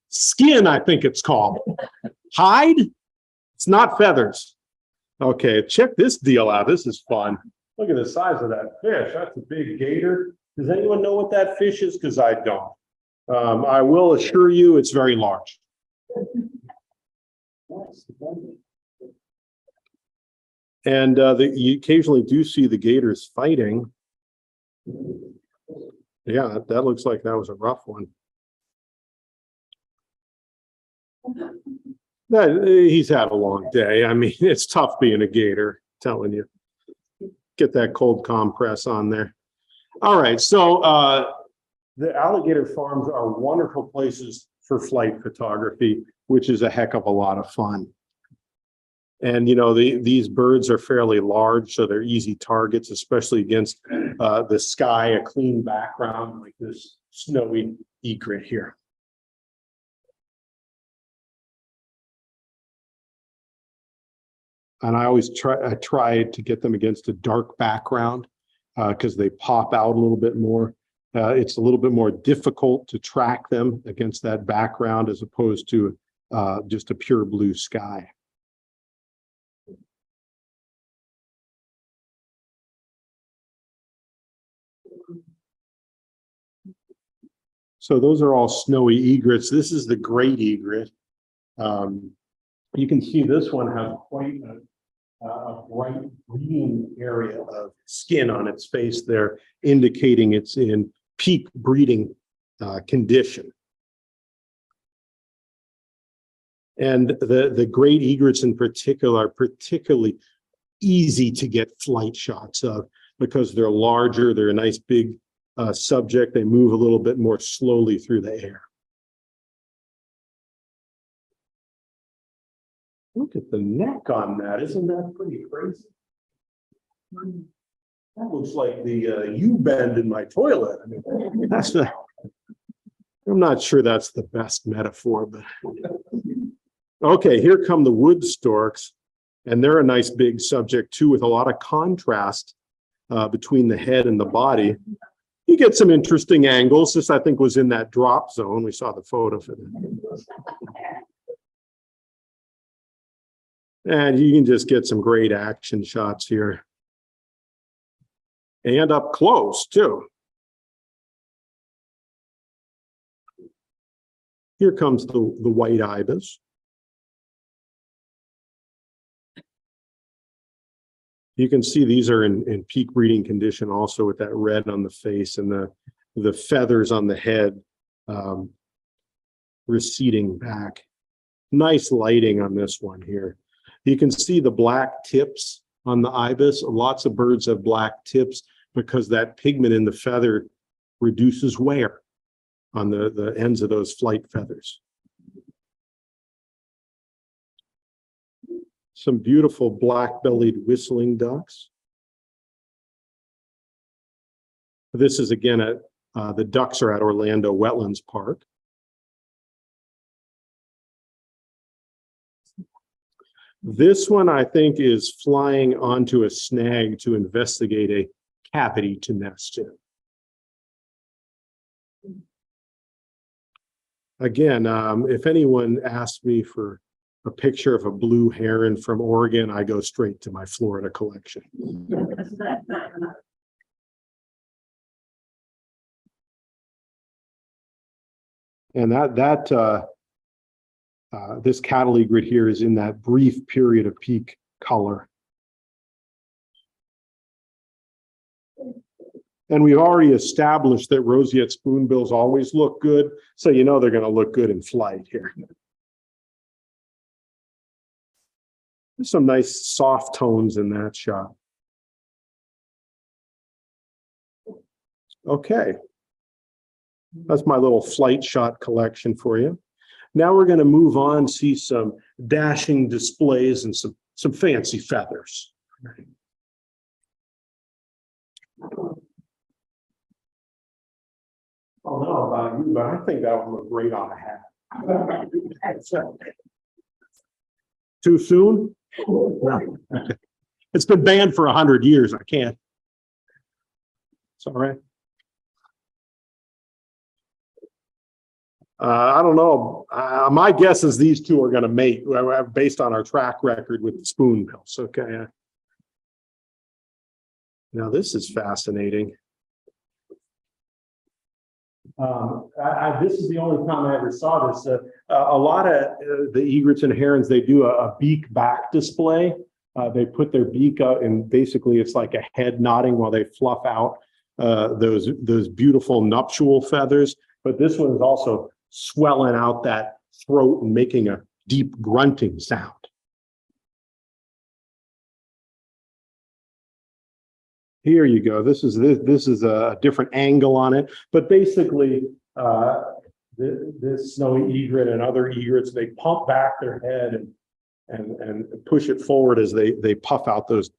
Skin, I think it's called. Hide? It's not feathers. Okay, check this deal out. This is fun. Look at the size of that fish. That's a big gator. Does anyone know what that fish is? Because I don't. I will assure you it's very large. And you occasionally do see the gators fighting. Yeah, that looks like that was a rough one. He's had a long day. I mean, it's tough being a gator, telling you. Get that cold compress on there. All right, so the alligator farms are wonderful places for flight photography, which is a heck of a lot of fun. And, you know, these birds are fairly large, so they're easy targets, especially against the sky, a clean background like this snowy egret here. And I always try to get them against a dark background because they pop out a little bit more. It's a little bit more difficult to track them against that background as opposed to just a pure blue sky. So those are all snowy egrets. This is the great egret. You can see this one has quite a bright green area of skin on its face there, indicating it's in peak breeding condition. And the great egrets in particular are particularly easy to get flight shots of because they're larger, they're a nice big subject, they move a little bit more slowly through the air. Look at the neck on that. Isn't that pretty crazy? That looks like the U-bend in my toilet. I mean, that's the, I'm not sure that's the best metaphor, but okay, here come the wood storks, and they're a nice big subject too, with a lot of contrast between the head and the body. You get some interesting angles. This, I think, was in that drop zone. We saw the photo for that. And you can just get some great action shots here. And up close, too. Here comes the white ibis. You can see these are in peak breeding condition also with that red on the face and the feathers on the head receding back. Nice lighting on this one here. You can see the black tips on the ibis. Lots of birds have black tips because that pigment in the feather reduces wear on the ends of those flight feathers. Some beautiful black-bellied whistling ducks. This is again at the ducks are at Orlando Wetlands Park. This one, I think, is flying onto a snag to investigate a cavity to nest in. Again, if anyone asks me for a picture of a blue heron from Oregon, I go straight to my Florida collection. And this cattle egret here is in that brief period of peak color. And we've already established that roseate spoonbills always look good, so you know they're going to look good in flight here. There's some nice soft tones in that shot. Okay. That's my little flight shot collection for you. Now we're going to move on, see some dashing displays and some fancy feathers. I don't know about you, but I think that would look great on a hat. Too soon? No. It's been banned for 100 years. I can't. It's all right. I don't know. My guess is these two are going to mate based on our track record with the spoonbills. Okay. Now this is fascinating. This is the only time I ever saw this. A lot of the egrets and herons, they do a beak back display. They put their beak out and basically it's like a head nodding while they fluff out those beautiful nuptial feathers. But this one is also swelling out that throat and making a deep grunting sound. Here you go. This is a different angle on it, but basically, this snowy egret and other egrets, they pump back their head and push it forward as they puff out those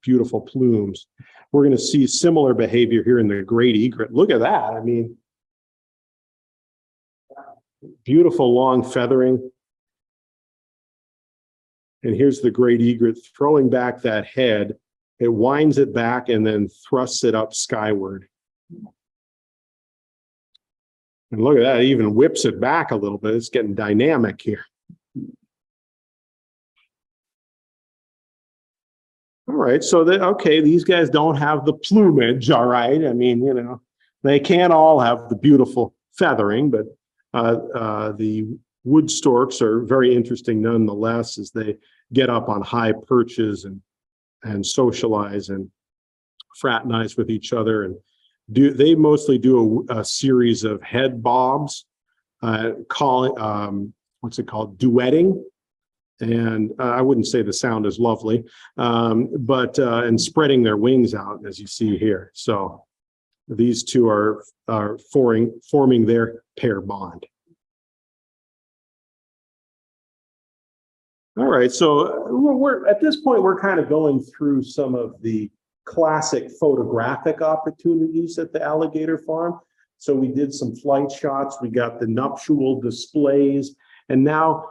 beautiful plumes. We're going to see similar behavior here in the great egret. Look at that. I mean, beautiful long feathering. And here's the great egret throwing back that head. It winds it back and then thrusts it up skyward. And look at that, it even whips it back a little bit. It's getting dynamic here. All right, so okay, these guys don't have the plumage, all right? I mean, you know, they can't all have the beautiful feathering, but the wood storks are very interesting nonetheless as they get up on high perches and socialize and fraternize with each other. And they mostly do a series of head bobs, what's it called, duetting. And I wouldn't say the sound is lovely, and spreading their wings out, as you see here. So these two are forming their pair bond. All right, so we're at this point, we're kind of going through some of the classic photographic opportunities at the Alligator Farm. So we did some flight shots, we got the nuptial displays, and now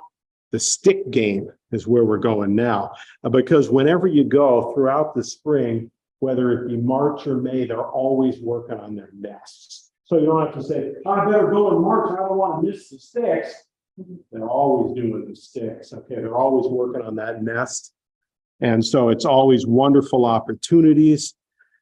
the stick game is where we're going now. Because whenever you go throughout the spring, whether it be March or May, they're always working on their nests. So you don't have to say, I better go in March, I don't want to miss the sticks. They're always doing the sticks, okay? They're always working on that nest. And so it's always wonderful opportunities.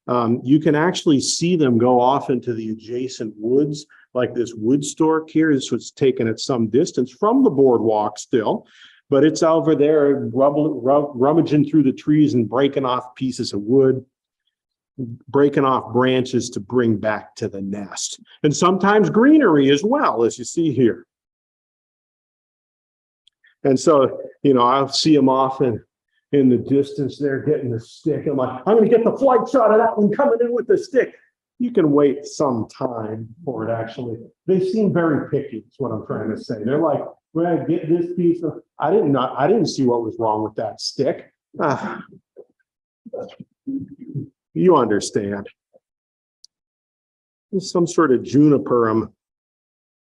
You can actually see them go off into the adjacent woods, like this wood stork here. This was taken at some distance from the boardwalk still, but it's over there rummaging through the trees and breaking off pieces of wood, breaking off branches to bring back to the nest. And sometimes greenery as well, as you see here. And so, you know, I'll see them often in the distance there getting the stick. I'm like, I'm going to get the flight shot of that one coming in with the stick. You can wait some time for it, actually. They seem very picky, is what I'm trying to say. They're like, when I get this piece of, I didn't see what was wrong with that stick. You understand. There's some sort of juniper. I'm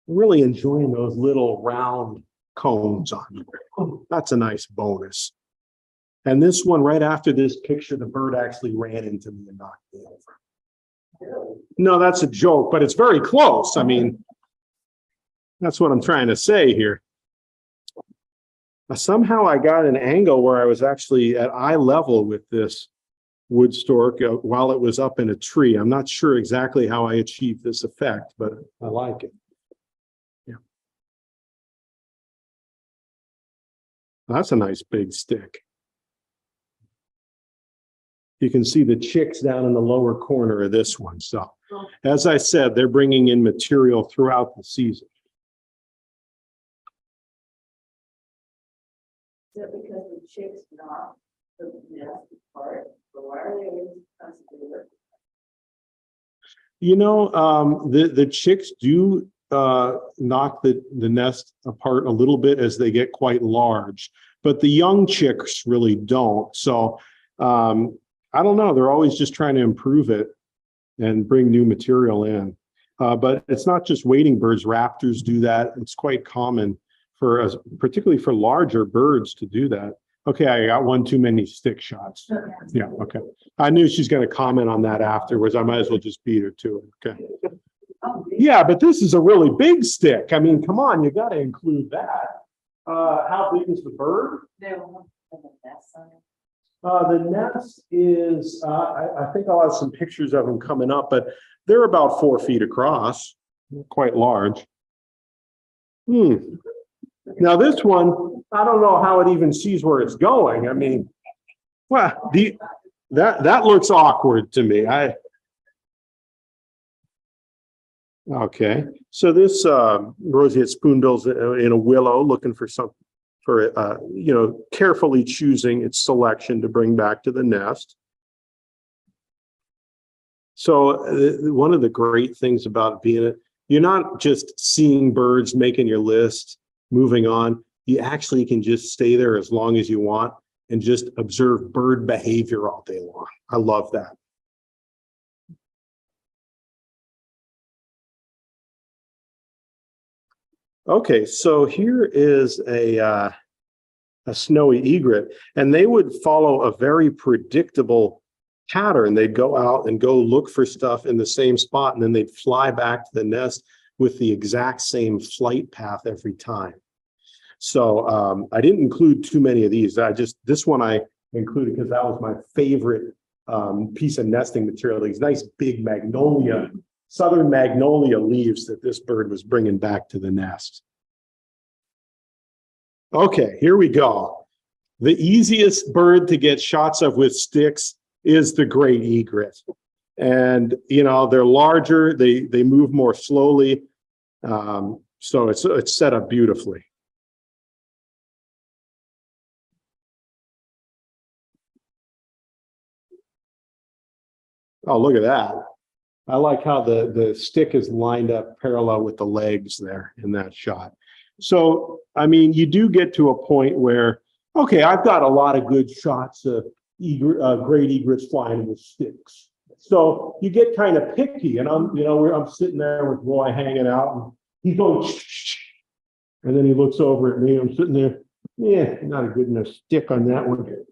really enjoying those little round cones on there. That's a nice bonus. And this one, right after this picture, the bird actually ran into me and knocked me over. No, that's a joke, but it's very close. I mean, that's what I'm trying to say here. Somehow I got an angle where I was actually at eye level with this wood stork while it was up in a tree. I'm not sure exactly how I achieved this effect, but I like it. Yeah. That's a nice big stick. You can see the chicks down in the lower corner of this one. So, as I said, they're bringing in material throughout the season. Is that because the chicks knock the nest apart? Or why are they always constantly working? You know, the chicks do knock the nest apart a little bit as they get quite large, but the young chicks really don't. So, I don't know. They're always just trying to improve it and bring new material in. But it's not just wading birds. Raptors do that. It's quite common for particularly for larger birds to do that. Okay, I got one too many stick shots. Yeah, okay. I knew she's going to comment on that afterwards. I might as well just beat her to it. Okay. Yeah, but this is a really big stick. I mean, come on, you got to include that. How big is the bird? They don't have a nest on it. The nest is, I think I'll have some pictures of them coming up, but they're about 4 feet across, quite large. Now this one, I don't know how it even sees where it's going. I mean, well, that looks awkward to me. Okay, so this roseate spoonbill's in a willow, looking for something. For you know, carefully choosing its selection to bring back to the nest. So one of the great things about being it, you're not just seeing birds, making your list, moving on. You actually can just stay there as long as you want and just observe bird behavior all day long. I love that. Okay, so here is a snowy egret, and they would follow a very predictable pattern. They'd go out and go look for stuff in the same spot, and then they'd fly back to the nest with the exact same flight path every time. So I didn't include too many of these. This one I included because that was my favorite piece of nesting material. These nice big southern magnolia leaves that this bird was bringing back to the nest. Okay, here we go. The easiest bird to get shots of with sticks is the great egret. And, you know, they're larger, they move more slowly. So it's set up beautifully. Oh, look at that. I like how the stick is lined up parallel with the legs there in that shot. So, I mean, you do get to a point where, okay, I've got a lot of good shots of great egrets flying with sticks. So you get kind of picky, and I'm sitting there with Roy hanging out, and he's going, and then he looks over at me. I'm sitting there, yeah, not a good enough stick on that one.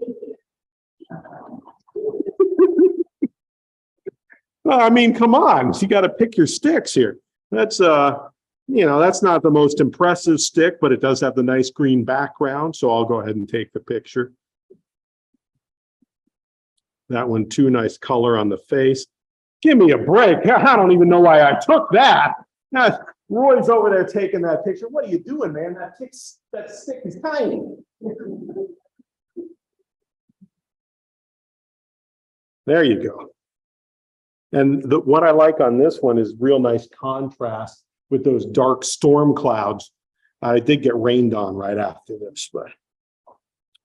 Well, I mean, come on, you got to pick your sticks here. That's that's not the most impressive stick, but it does have the nice green background. So I'll go ahead and take the picture. That one too, nice color on the face. Give me a break. I don't even know why I took that. Now, Roy's over there taking that picture. What are you doing, man? That stick is tiny. There you go. And what I like on this one is real nice contrast with those dark storm clouds. I did get rained on right after this, but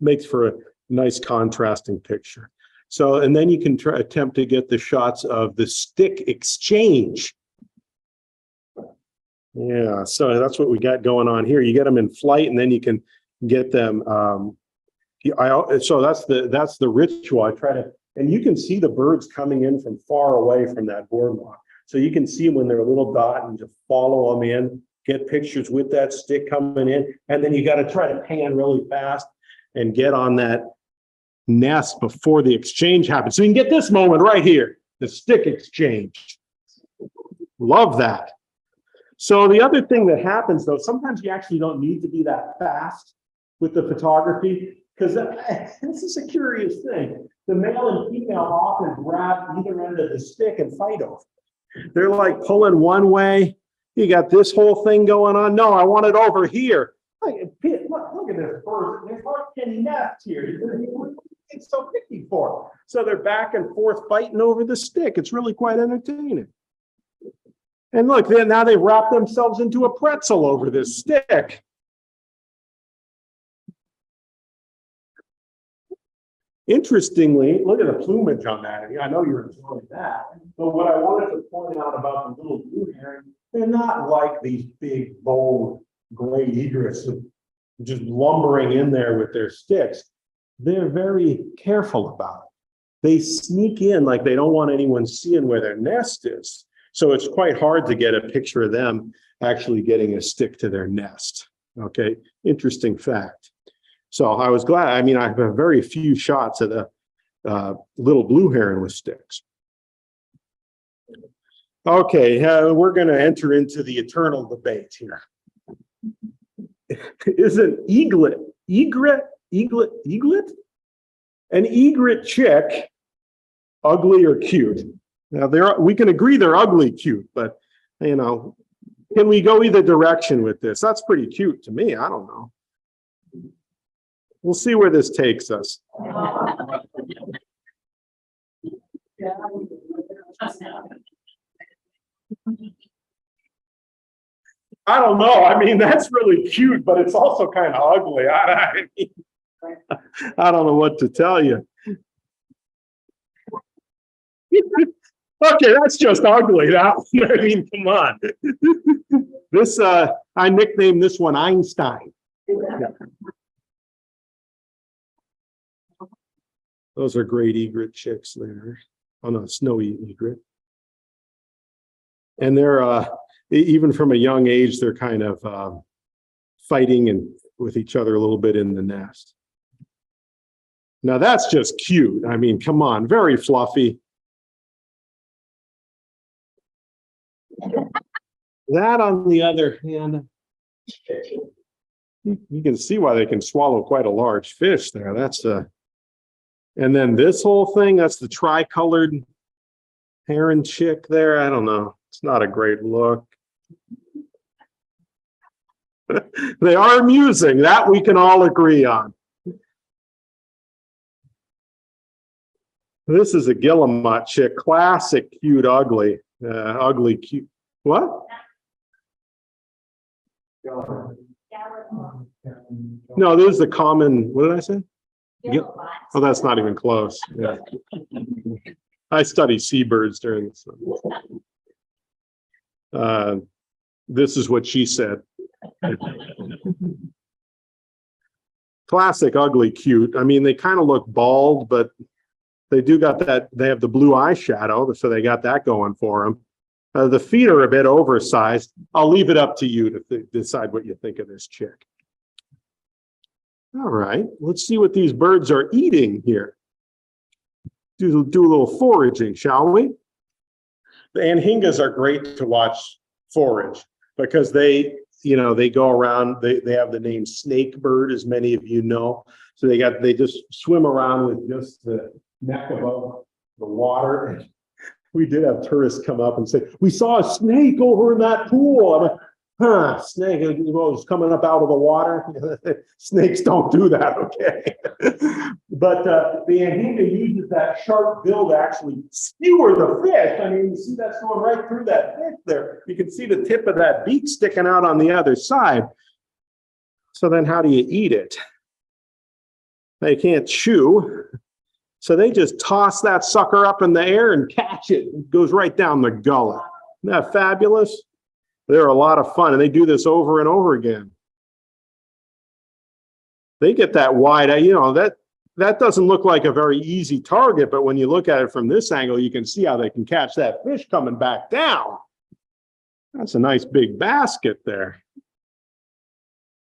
makes for a nice contrasting picture. So, and then you can attempt to get the shots of the stick exchange. Yeah, so that's what we got going on here. You get them in flight, and then you can get them. So that's the ritual. I try to, and you can see the birds coming in from far away from that boardwalk. So you can see them when they're a little dot, and just follow them in, get pictures with that stick coming in, and then you got to try to pan really fast and get on that nest before the exchange happens. So you can get this moment right here, the stick exchange. Love that. So the other thing that happens, though, sometimes you actually don't need to be that fast with the photography, because this is a curious thing. The male and female often grab either end of the stick and fight over it. They're like pulling one way. You got this whole thing going on. No, I want it over here. Look at this bird. There's like a nest here. It's so picky for them. So they're back and forth fighting over the stick. It's really quite entertaining. And look, now they wrap themselves into a pretzel over this stick. Interestingly, look at the plumage on that. I know you're enjoying that. But what I wanted to point out about the little blue heron, they're not like these big, bold gray egrets just lumbering in there with their sticks. They're very careful about it. They sneak in like they don't want anyone seeing where their nest is. So it's quite hard to get a picture of them actually getting a stick to their nest. Okay, interesting fact. So I was glad. I mean, I have very few shots of the little blue heron with sticks. Okay, we're going to enter into the eternal debate here. Is an egret, an egret chick ugly or cute? Now we can agree they're ugly cute, but you know, can we go either direction with this? That's pretty cute to me. I don't know. We'll see where this takes us. I don't know. I mean, that's really cute, but it's also kind of ugly. I don't know what to tell you. Okay, that's just ugly. That one, I mean, come on. This, I nicknamed this one Einstein. Those are great egret chicks there. Oh no, snowy egret. And they're, even from a young age, they're kind of fighting and with each other a little bit in the nest. Now that's just cute. I mean, come on, very fluffy. That, on the other hand, you can see why they can swallow quite a large fish there. That's and then this whole thing, that's the tricolored heron chick there. I don't know. It's not a great look. They are amusing. That we can all agree on. This is a Guillemot chick. Classic, cute, ugly. Ugly, cute. What? No, this is the common, what did I say? Oh, that's not even close. Yeah. I study seabirds during the summer. This is what she said. Classic, ugly, cute. I mean, they kind of look bald, but they do got that, they have the blue eyeshadow, so they got that going for them. The feet are a bit oversized. I'll leave it up to you to decide what you think of this chick. All right, let's see what these birds are eating here. Do a little foraging, shall we? The anhingas are great to watch forage because they, you know, they go around, they have the name snake bird, as many of you know. So they just swim around with just the neck above the water. We did have tourists come up and say, we saw a snake over in that pool. Huh, snake was coming up out of the water. Snakes don't do that, okay? But the anhinga uses that sharp bill to actually skewer the fish. I mean, you see that's going right through that fish there. You can see the tip of that beak sticking out on the other side. So then how do you eat it? They can't chew. So they just toss that sucker up in the air and catch it. It goes right down the gullet. Isn't that fabulous? They're a lot of fun, and they do this over and over again. They get that wide, you know, that doesn't look like a very easy target, but when you look at it from this angle, you can see how they can catch that fish coming back down. That's a nice big basket there.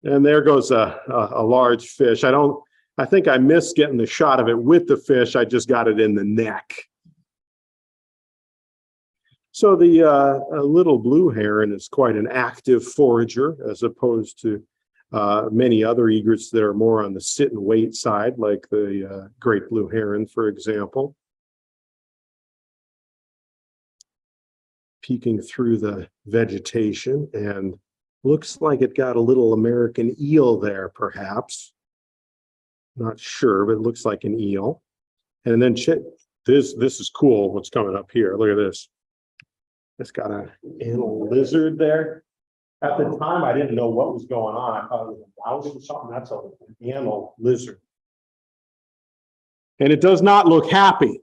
And there goes a large fish. I think I missed getting the shot of it with the fish. I just got it in the neck. So the little blue heron is quite an active forager as opposed to many other egrets that are more on the sit and wait side, like the great blue heron, for example. Peeking through the vegetation, and looks like it got a little American eel there, perhaps. Not sure, but it looks like an eel. And then check this is cool what's coming up here. Look at this. It's got an anal lizard there. At the time, I didn't know what was going on. I thought it was a mouse or something. That's an anal lizard. And it does not look happy.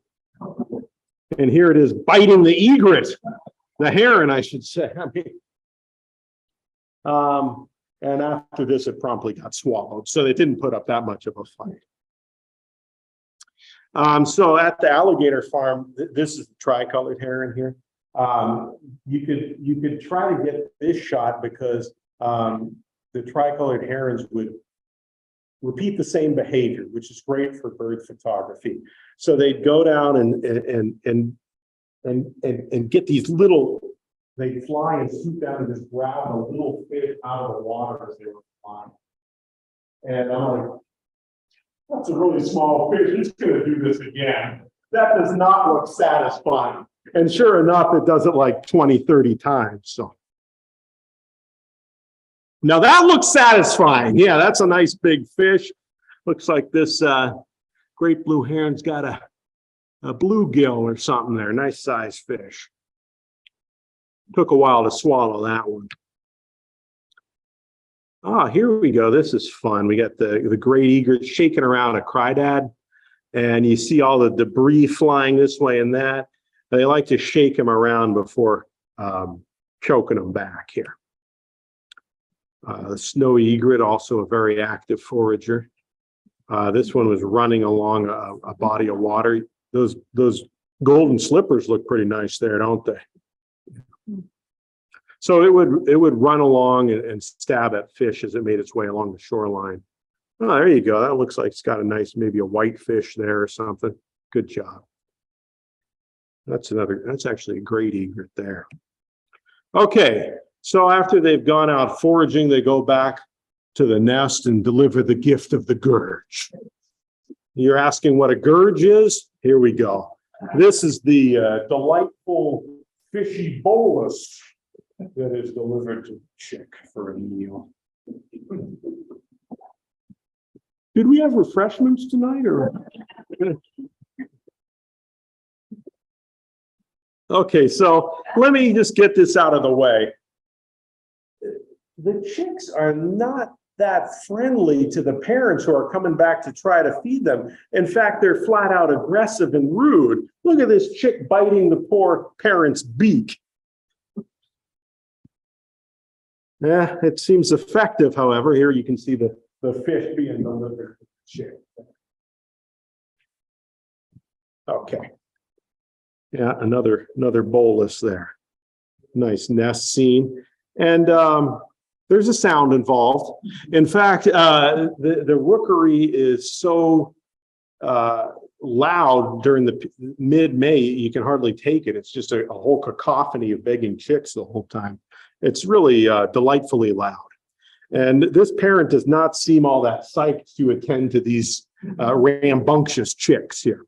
And here it is biting the egret, the heron, I should say. And after this, it promptly got swallowed. So they didn't put up that much of a fight. So at the Alligator Farm, this is the tricolored heron here. You could try to get this shot because the tricolored herons would repeat the same behavior, which is great for bird photography. So they'd go down and get these little. They'd fly and swoop down and just grab a little fish out of the water as they were flying. And I'm like, that's a really small fish. It's going to do this again. That does not look satisfying. And sure enough, it does it like 20, 30 times. So now that looks satisfying. Yeah, that's a nice big fish. Looks like this great blue heron's got a bluegill or something there. Nice size fish. Took a while to swallow that one. Ah, here we go. This is fun. We got the great egret shaking around a cryodad, and you see all the debris flying this way and that. They like to shake them around before choking them back here. The snowy egret, also a very active forager. This one was running along a body of water. Those golden slippers look pretty nice there, don't they? So it would run along and stab at fish as it made its way along the shoreline. Oh, there you go. That looks like it's got a nice, maybe a white fish there or something. Good job. That's actually a great egret there. Okay, so after they've gone out foraging, they go back to the nest and deliver the gift of the gurge. You're asking what a gurge is? Here we go. This is the delightful fishy bolus that is delivered to the chick for a meal. Did we have refreshments tonight or? Okay, so let me just get this out of the way. The chicks are not that friendly to the parents who are coming back to try to feed them. In fact, they're flat out aggressive and rude. Look at this chick biting the poor parent's beak. Yeah, it seems effective, however. Here you can see the fish being delivered to the chick. Okay. Yeah, another bolus there. Nice nest scene. And there's a sound involved. In fact, the rookery is so loud during the mid-May, you can hardly take it. It's just a whole cacophony of begging chicks the whole time. It's really delightfully loud. And this parent does not seem all that psyched to attend to these rambunctious chicks here.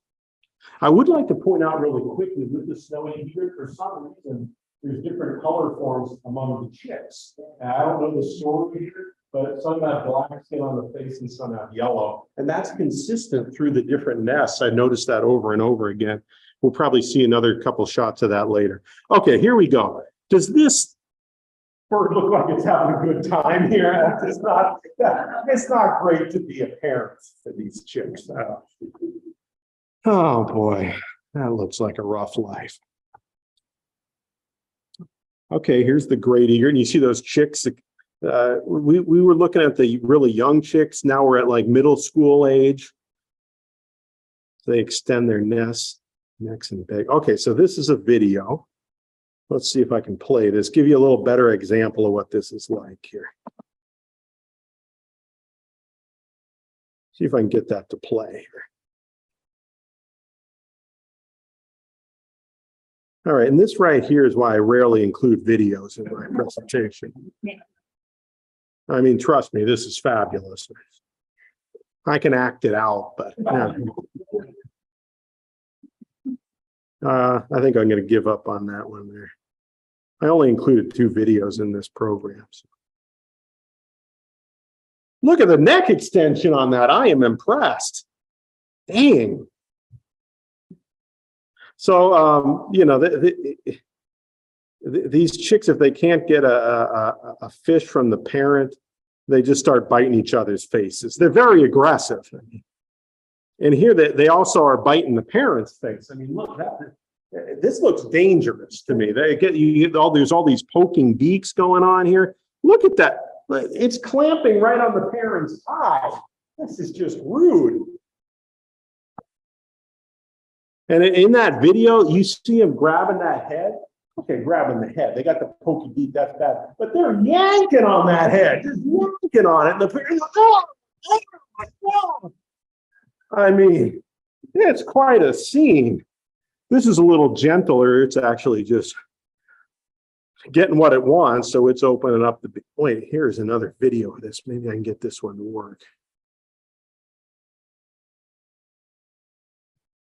I would like to point out really quickly with the snowy egret, for some reason, there's different color forms among the chicks. And I don't know the story here, but some have black skin on the face and some have yellow. And that's consistent through the different nests. I noticed that over and over again. We'll probably see another couple shots of that later. Okay, here we go. Does this bird look like it's having a good time here? It's not great to be a parent for these chicks. Oh boy, that looks like a rough life. Okay, here's the great egret, and you see those chicks. We were looking at the really young chicks. Now we're at like middle school age. They extend their necks and beg. Okay, so this is a video. Let's see if I can play this, give you a little better example of what this is like here. See if I can get that to play here. All right, and this right here is why I rarely include videos in my presentation. I mean, trust me, this is fabulous. I can act it out, but yeah. I think I'm going to give up on that one there. I only included 2 videos in this program. So. Look at the neck extension on that. I am impressed. Dang. So, you know, these chicks, if they can't get a fish from the parent, they just start biting each other's faces. They're very aggressive. And here they also are biting the parent's face. I mean, look, this looks dangerous to me. There's all these poking beaks going on here. Look at that. It's clamping right on the parent's eye. This is just rude. And in that video, you see him grabbing that head. Okay, grabbing the head. They got the pokey beak, that's bad. But they're yanking on that head, just yanking on it. And the parents go, oh. I mean, it's quite a scene. This is a little gentler. It's actually just getting what it wants. So it's opening up the, wait, here's another video of this. Maybe I can get this one to work.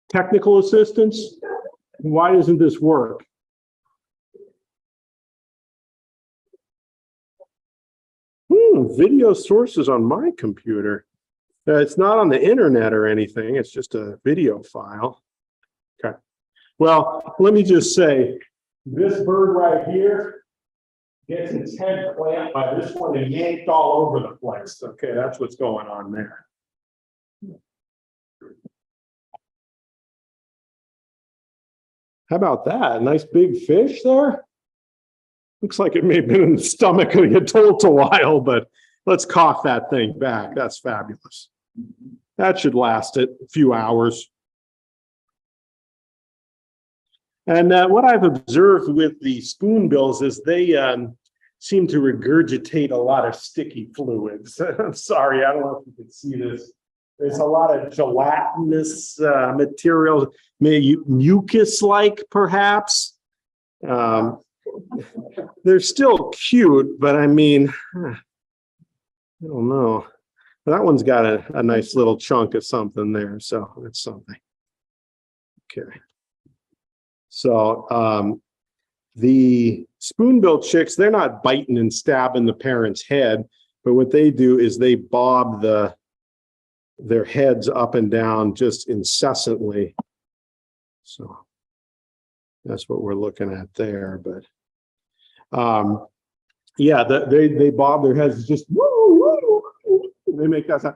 Technical assistance. Why doesn't this work? Video sources on my computer. It's not on the internet or anything. It's just a video file. Okay. Well, let me just say, this bird right here gets its head clamped by this one and yanked all over the place. Okay, that's what's going on there. How about that? Nice big fish there. Looks like it may have been in the stomach of the adult a while, but let's cough that thing back. That's fabulous. That should last it a few hours. And what I've observed with the spoonbills is they seem to regurgitate a lot of sticky fluids. I'm sorry, I don't know if you can see this. There's a lot of gelatinous material, maybe mucus-like perhaps. They're still cute, but I mean, I don't know. That one's got a nice little chunk of something there, so that's something. Okay. So the spoonbill chicks, they're not biting and stabbing the parent's head, but what they do is they bob their heads up and down just incessantly. So that's what we're looking at there. But yeah, they bob their heads just woo, woo, woo. They make that sound.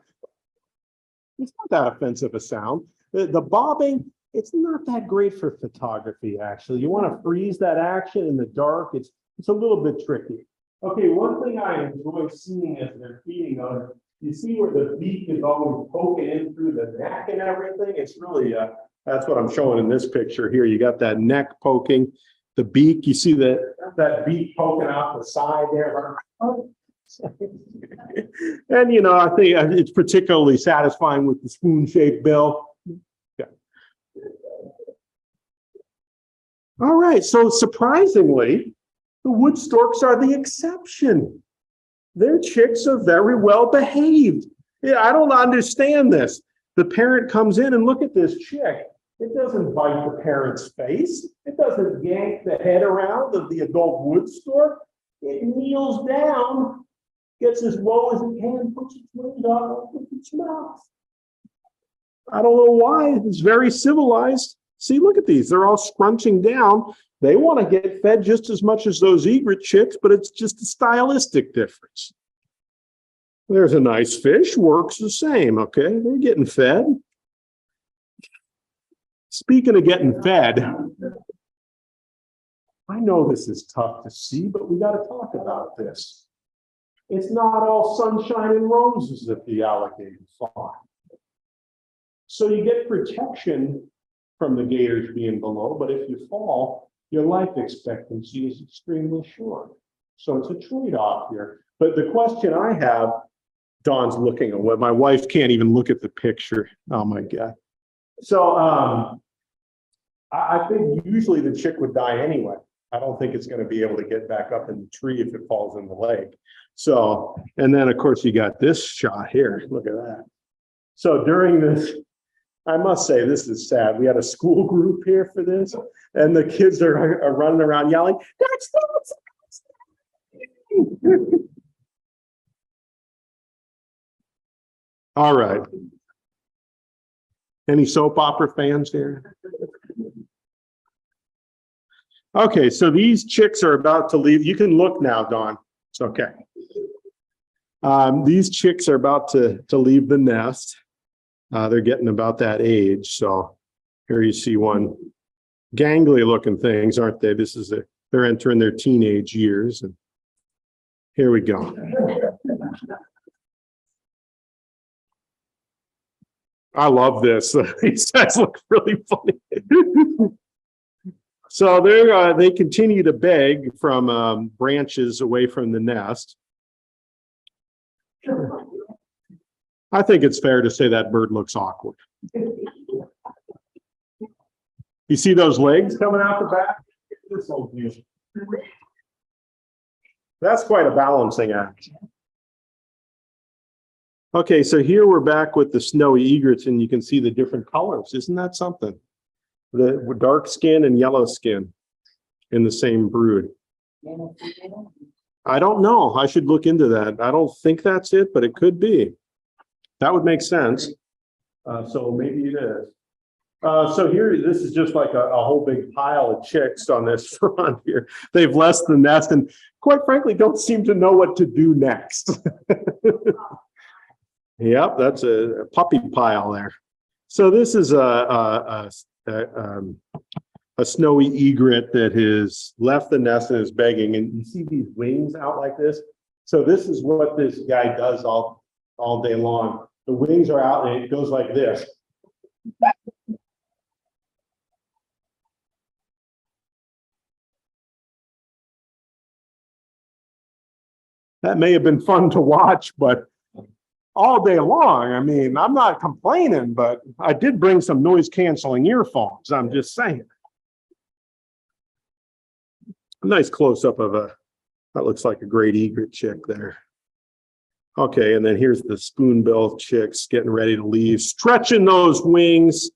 It's not that offensive a sound. The bobbing, it's not that great for photography, actually. You want to freeze that action in the dark. It's a little bit tricky. Okay, one thing I enjoy seeing as they're feeding on, you see where the beak is always poking in through the neck and everything. It's really, that's what I'm showing in this picture here. You got that neck poking, the beak, you see that beak poking out the side there. And, you know, I think it's particularly satisfying with the spoon-shaped bill. Yeah. All right, so surprisingly, the wood storks are the exception. Their chicks are very well behaved. Yeah, I don't understand this. The parent comes in and look at this chick. It doesn't bite the parent's face. It doesn't yank the head around of the adult wood stork. It kneels down, gets as low as it can, puts its wings out, opens its mouth. I don't know why. It's very civilized. See, look at these. They're all scrunching down. They want to get fed just as much as those egret chicks, but it's just a stylistic difference. There's a nice fish, works the same, okay? They're getting fed. Speaking of getting fed, I know this is tough to see, but we got to talk about this. It's not all sunshine and roses at the Alligator Farm. So you get protection from the gators being below, but if you fall, your life expectancy is extremely short. So it's a trade-off here. But the question I have, Dawn's looking at what my wife can't even look at the picture. Oh my God. So I think usually the chick would die anyway. I don't think it's going to be able to get back up in the tree if it falls in the lake. So, and then of course you got this shot here. Look at that. So during this, I must say this is sad. We had a school group here for this, and the kids are running around yelling, "That's all right. Any soap opera fans here? Okay, so these chicks are about to leave. You can look now, Dawn. It's okay. These chicks are about to leave the nest. They're getting about that age. So here you see one. Gangly looking things, aren't they? They're entering their teenage years. And here we go. I love this. These guys look really funny. So they continue to beg from branches away from the nest. I think it's fair to say that bird looks awkward. You see those legs coming out the back? This old dude. That's quite a balancing act. Okay, so here we're back with the snowy egrets, and you can see the different colors. Isn't that something? The dark skin and yellow skin in the same brood. I don't know. I should look into that. I don't think that's it, but it could be. That would make sense. So maybe it is. So here, this is just like a whole big pile of chicks on this front here. They've left the nest and quite frankly, don't seem to know what to do next. Yep, that's a puppy pile there. So this is a snowy egret that has left the nest and is begging. And you see these wings out like this. So this is what this guy does all day long. The wings are out and it goes like this. That may have been fun to watch, but all day long, I mean, I'm not complaining, but I did bring some noise canceling earphones. I'm just saying. A nice close up of that looks like a great egret chick there. Okay, and then here's the spoonbill chicks getting ready to leave, stretching those wings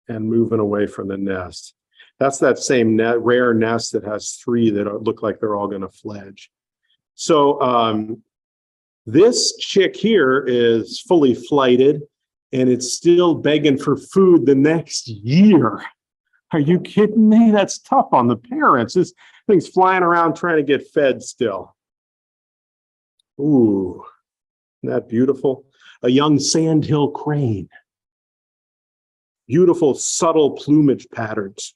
and moving away from the nest. That's that same rare nest that has 3 that look like they're all going to fledge. So this chick here is fully flighted and it's still begging for food the next year. Are you kidding me? That's tough on the parents. This thing's flying around trying to get fed still. Ooh, isn't that beautiful? A young sandhill crane. Beautiful, subtle plumage patterns.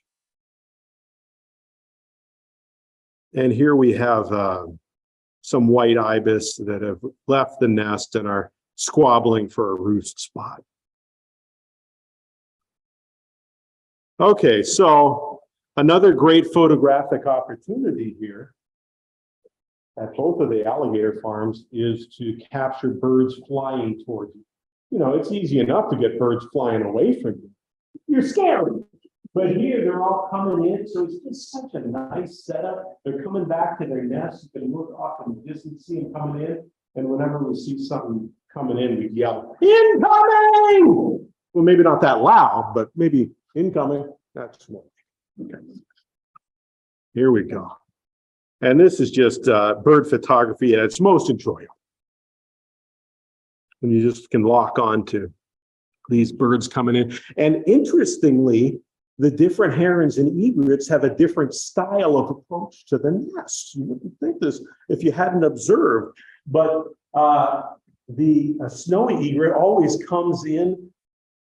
And here we have some white ibis that have left the nest and are squabbling for a roost spot. Okay, so another great photographic opportunity here at both of the alligator farms is to capture birds flying towards you. You know, it's easy enough to get birds flying away from you. You're scared. But here they're all coming in, so it's just such a nice setup. They're coming back to their nest. You can look off in the distance, see them coming in. And whenever we see something coming in, we yell, "Incoming!" Well, maybe not that loud, but maybe incoming. That's one. Okay. Here we go. And this is just bird photography at its most enjoyable. And you just can lock on to these birds coming in. And interestingly, the different herons and egrets have a different style of approach to the nest. You wouldn't think this if you hadn't observed, but the snowy egret always comes in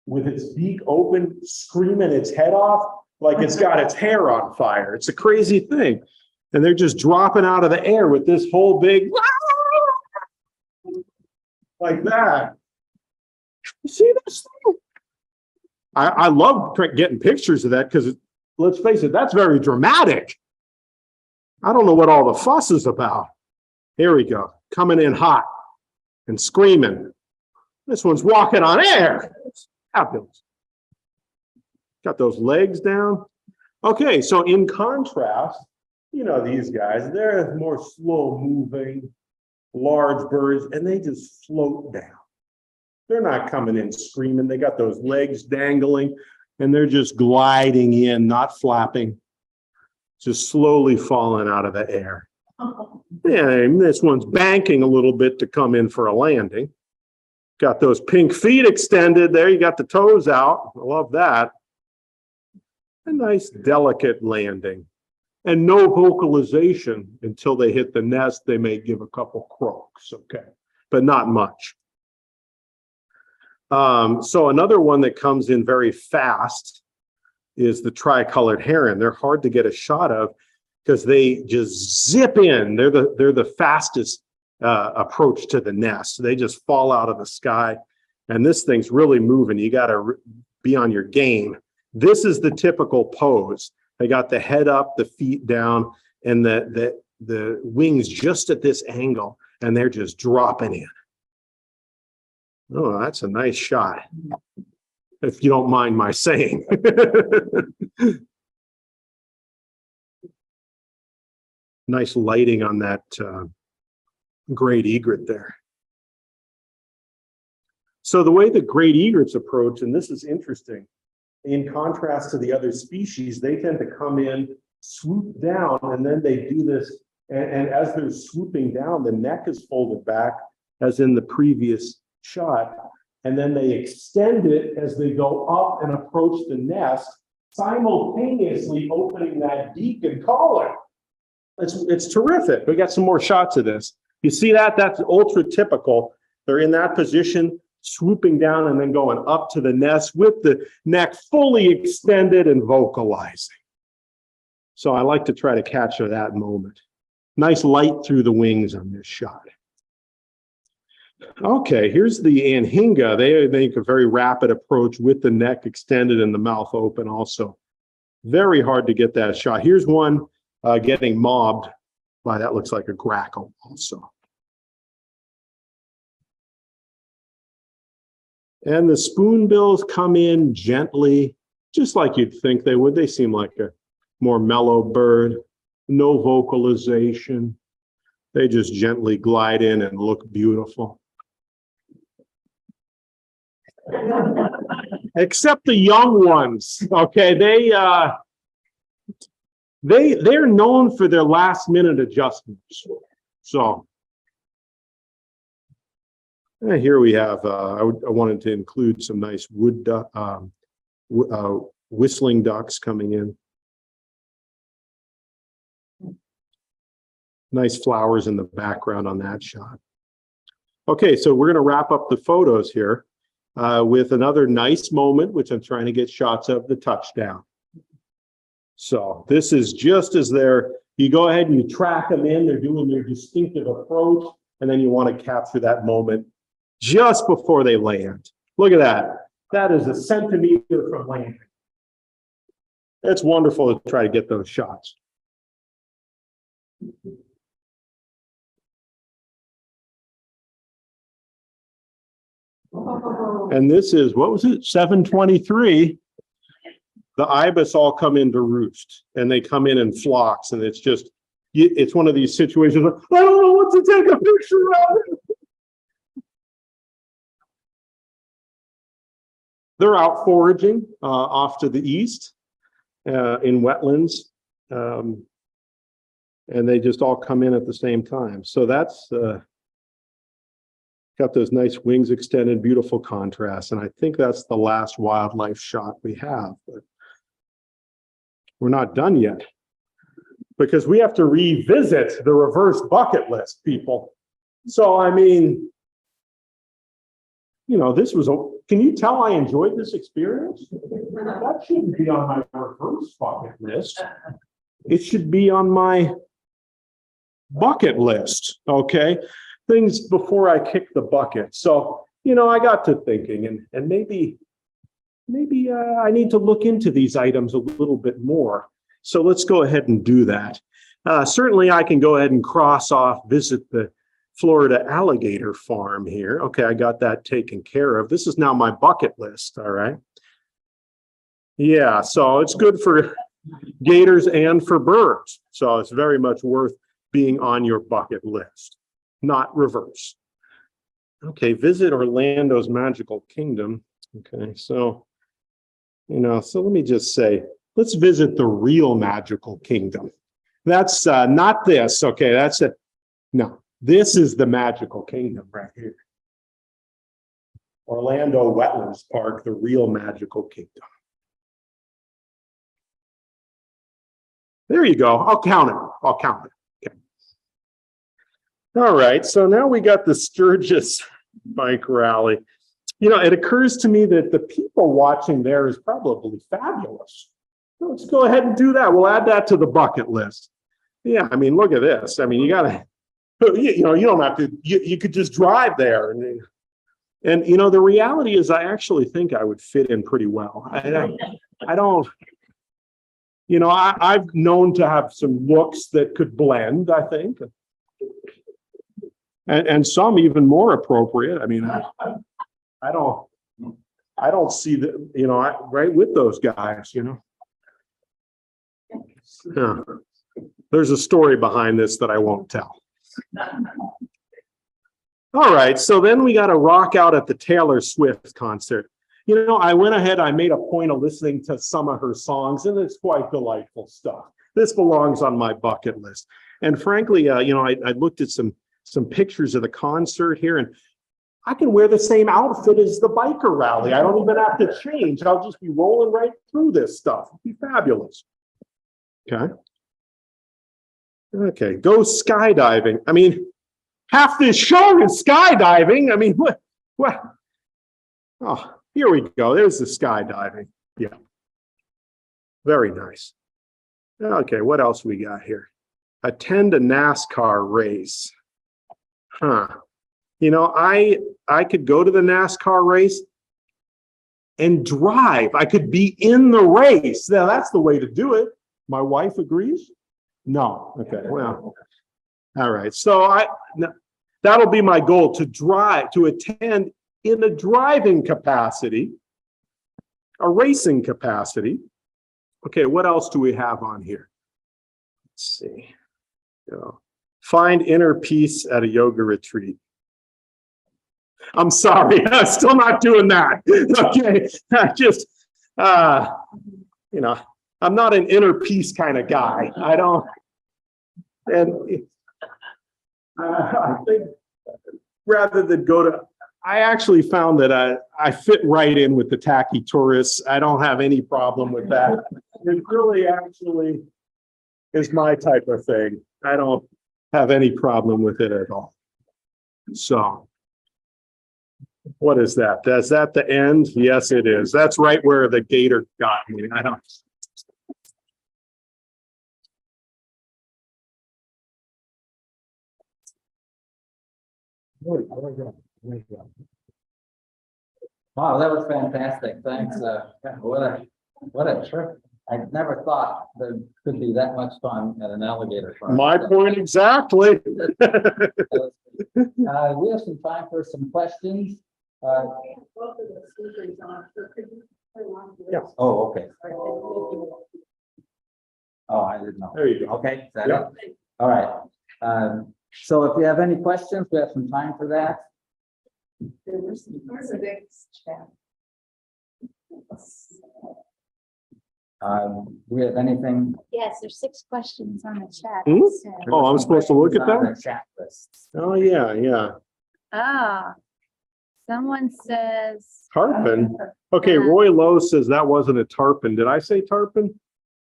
with its beak open, screaming its head off like it's got its hair on fire. It's a crazy thing. And they're just dropping out of the air with this whole big like that. You see this thing? I love getting pictures of that because, let's face it, that's very dramatic. I don't know what all the fuss is about. Here we go, coming in hot and screaming. This one's walking on air. It's fabulous. Got those legs down. Okay, so in contrast, you know, these guys, they're more slow moving, large birds, and they just float down. They're not coming in screaming. They got those legs dangling and they're just gliding in, not flapping, just slowly falling out of the air. Yeah, and this one's banking a little bit to come in for a landing. Got those pink feet extended there. You got the toes out. I love that. A nice, delicate landing. And no vocalization until they hit the nest. They may give a couple croaks, okay, but not much. So another one that comes in very fast is the tricolored heron. They're hard to get a shot of because they just zip in. They're the fastest approach to the nest. They just fall out of the sky, and this thing's really moving. You got to be on your game. This is the typical pose. They got the head up, the feet down, and the wings just at this angle, and they're just dropping in. Oh, that's a nice shot, if you don't mind my saying. Nice lighting on that great egret there. So the way the great egrets approach, and this is interesting, in contrast to the other species, they tend to come in, swoop down, and then they do this, and as they're swooping down, the neck is folded back, as in the previous shot, and then they extend it as they go up and approach the nest, simultaneously opening that beak and collar. It's terrific. We got some more shots of this. You see that? That's ultra typical. They're in that position, swooping down and then going up to the nest with the neck fully extended and vocalizing. So I like to try to capture that moment. Nice light through the wings on this shot. Okay, here's the anhinga. They make a very rapid approach with the neck extended and the mouth open also. Very hard to get that shot. Here's one getting mobbed by, that looks like a grackle also. And the spoonbills come in gently, just like you'd think they would. They seem like a more mellow bird, no vocalization. They just gently glide in and look beautiful. Except the young ones, okay? They're known for their last minute adjustments. So here we have, I wanted to include some nice whistling ducks coming in. Nice flowers in the background on that shot. Okay, so we're going to wrap up the photos here with another nice moment, which I'm trying to get shots of, the touchdown. So this is just as you go ahead and you track them in, they're doing their distinctive approach, and then you want to capture that moment just before they land. Look at that. That is a centimeter from landing. It's wonderful to try to get those shots. And this is, what was it, 7:23. The ibis all come in to roost, and they come in flocks, and it's just, it's one of these situations where, I don't know what to take a picture of. They're out foraging off to the east in wetlands, and they just all come in at the same time. So that's got those nice wings extended, beautiful contrast. And I think that's the last wildlife shot we have. But we're not done yet, because we have to revisit the reverse bucket list, people. So, I mean, you know, this was can you tell I enjoyed this experience? That shouldn't be on my reverse bucket list. It should be on my bucket list, okay? Things before I kick the bucket. So, you know, I got to thinking, and maybe I need to look into these items a little bit more. So let's go ahead and do that. Certainly I can go ahead and cross off, visit the Florida Alligator Farm here. Okay, I got that taken care of. This is now my bucket list, all right? Yeah, so it's good for gators and for birds. So it's very much worth being on your bucket list, not reverse. Okay, visit Orlando's Magical Kingdom. Okay, so, you know, so let me just say, let's visit the real Magical Kingdom. That's not this, okay, that's it. No, this is the Magical Kingdom right here. Orlando Wetlands Park, the real Magical Kingdom. There you go, I'll count it, okay. All right, so now we got the Sturgis bike rally. You know, it occurs to me that the people watching there is probably fabulous. So let's go ahead and do that. We'll add that to the bucket list. Yeah, I mean, look at this. I mean, you gotta, you know, you don't have to, you could just drive there. And you know, the reality is I actually think I would fit in pretty well. I don't, you know, I've known to have some looks that could blend, I think. And some even more appropriate. I mean, I don't see the, you know, right with those guys, you know. Yeah. There's a story behind this that I won't tell. All right, so then we got to rock out at the Taylor Swift concert. You know, I went ahead, I made a point of listening to some of her songs, and it's quite delightful stuff. This belongs on my bucket list. And frankly, you know, I looked at some pictures of the concert here, and I can wear the same outfit as the biker rally. I don't even have to change. I'll just be rolling right through this stuff. It'll be fabulous. Okay. Okay, go skydiving. I mean, half this show is skydiving. I mean, what? Oh, here we go. There's the skydiving. Yeah. Very nice. Okay, what else we got here? Attend a NASCAR race. Huh. You know, I could go to the NASCAR race and drive. I could be in the race. Now, that's the way to do it. My wife agrees? No. Okay, well. All right. So that'll be my goal, to drive, to attend in a driving capacity, a racing capacity. Okay, what else do we have on here? Let's see. Find inner peace at a yoga retreat. I'm sorry, I'm still not doing that. Okay, I just, you know, I'm not an inner peace kind of guy. I don't, and I think rather than go to, I actually found that I fit right in with the tacky tourists. I don't have any problem with that. It really actually is my type of thing. I don't have any problem with it at all. So, what is that? Is that the end? Yes, it is. That's right where the gator got me. I don't. Wow, that was fantastic. Thanks. What a trip. I never thought there could be that much fun at an alligator farm. My point exactly. We have some time for some questions. Both of the speakers on, so could you put on this? Yeah. Oh, okay. Or Oh, I didn't know. There you go. Okay. Is that Yeah. it? All right. So if you have any questions, we have some time for that. there's a big chat. Do we have anything? Yes, there's 6 questions on the chat. Hmm? So- Oh, I'm supposed to look at On them? the chat list. Oh, yeah, yeah. Ah, someone says, Tarpon. Okay, Roy Lowe says that wasn't a tarpon. Did I say tarpon?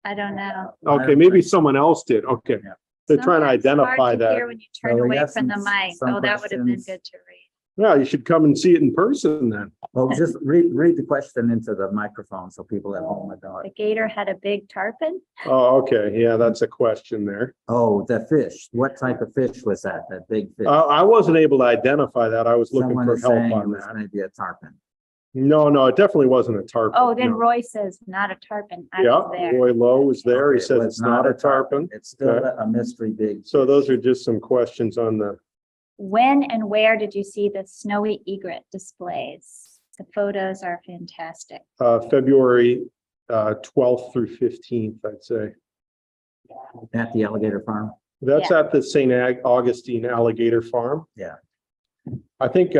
I don't know. Okay, maybe someone else did. Okay. Yeah. They're trying to Sometimes it's hard identify to that. hear when you turn Well, we away have from the some- mic. some Oh, that would have been questions. good to read. Yeah, you should come and see it in person then. Well, just read the question into the microphone so people at home would know The it. gator had a big tarpon. Oh, okay. Yeah, that's a question there. Oh, the fish. What type of fish was that? That big fish? I wasn't able to identify that. I was looking Someone for is help saying it on was that. maybe a tarpon. No, it definitely wasn't a tarpon. Oh, then no. Roy says not a tarpon. I Yeah, was there. Roy Lowe was there. He Okay, says well, it's not a tarpon. It's still Okay. a mystery big. So those are just some questions on the, When and where did you see the snowy egret displays? The photos are fantastic. February 12th through 15th, I'd say. At the Alligator Farm. That's at the St. Augustine Alligator Farm. Yeah. I think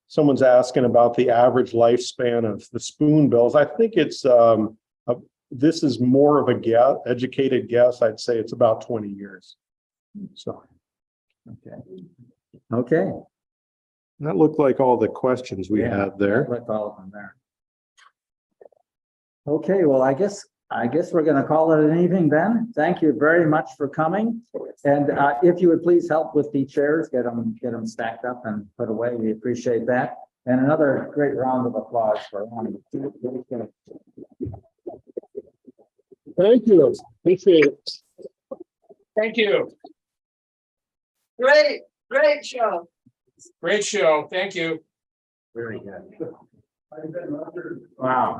someone's asking about the average lifespan of the spoonbills. I think it's this is more of a guess, educated guess. I'd say it's about 20 years. So Okay. Okay. that looked like all the questions we Yeah. had there. Let's all of them there. Okay, well, I guess we're gonna call it an evening then. Thank you very much for coming. And if you would please help with the chairs, get them stacked up and put away. We appreciate that. And another great round of applause for Ron. Thank you. Appreciate it. Thank you. Great show. Great show. Thank you. Very good. Wow.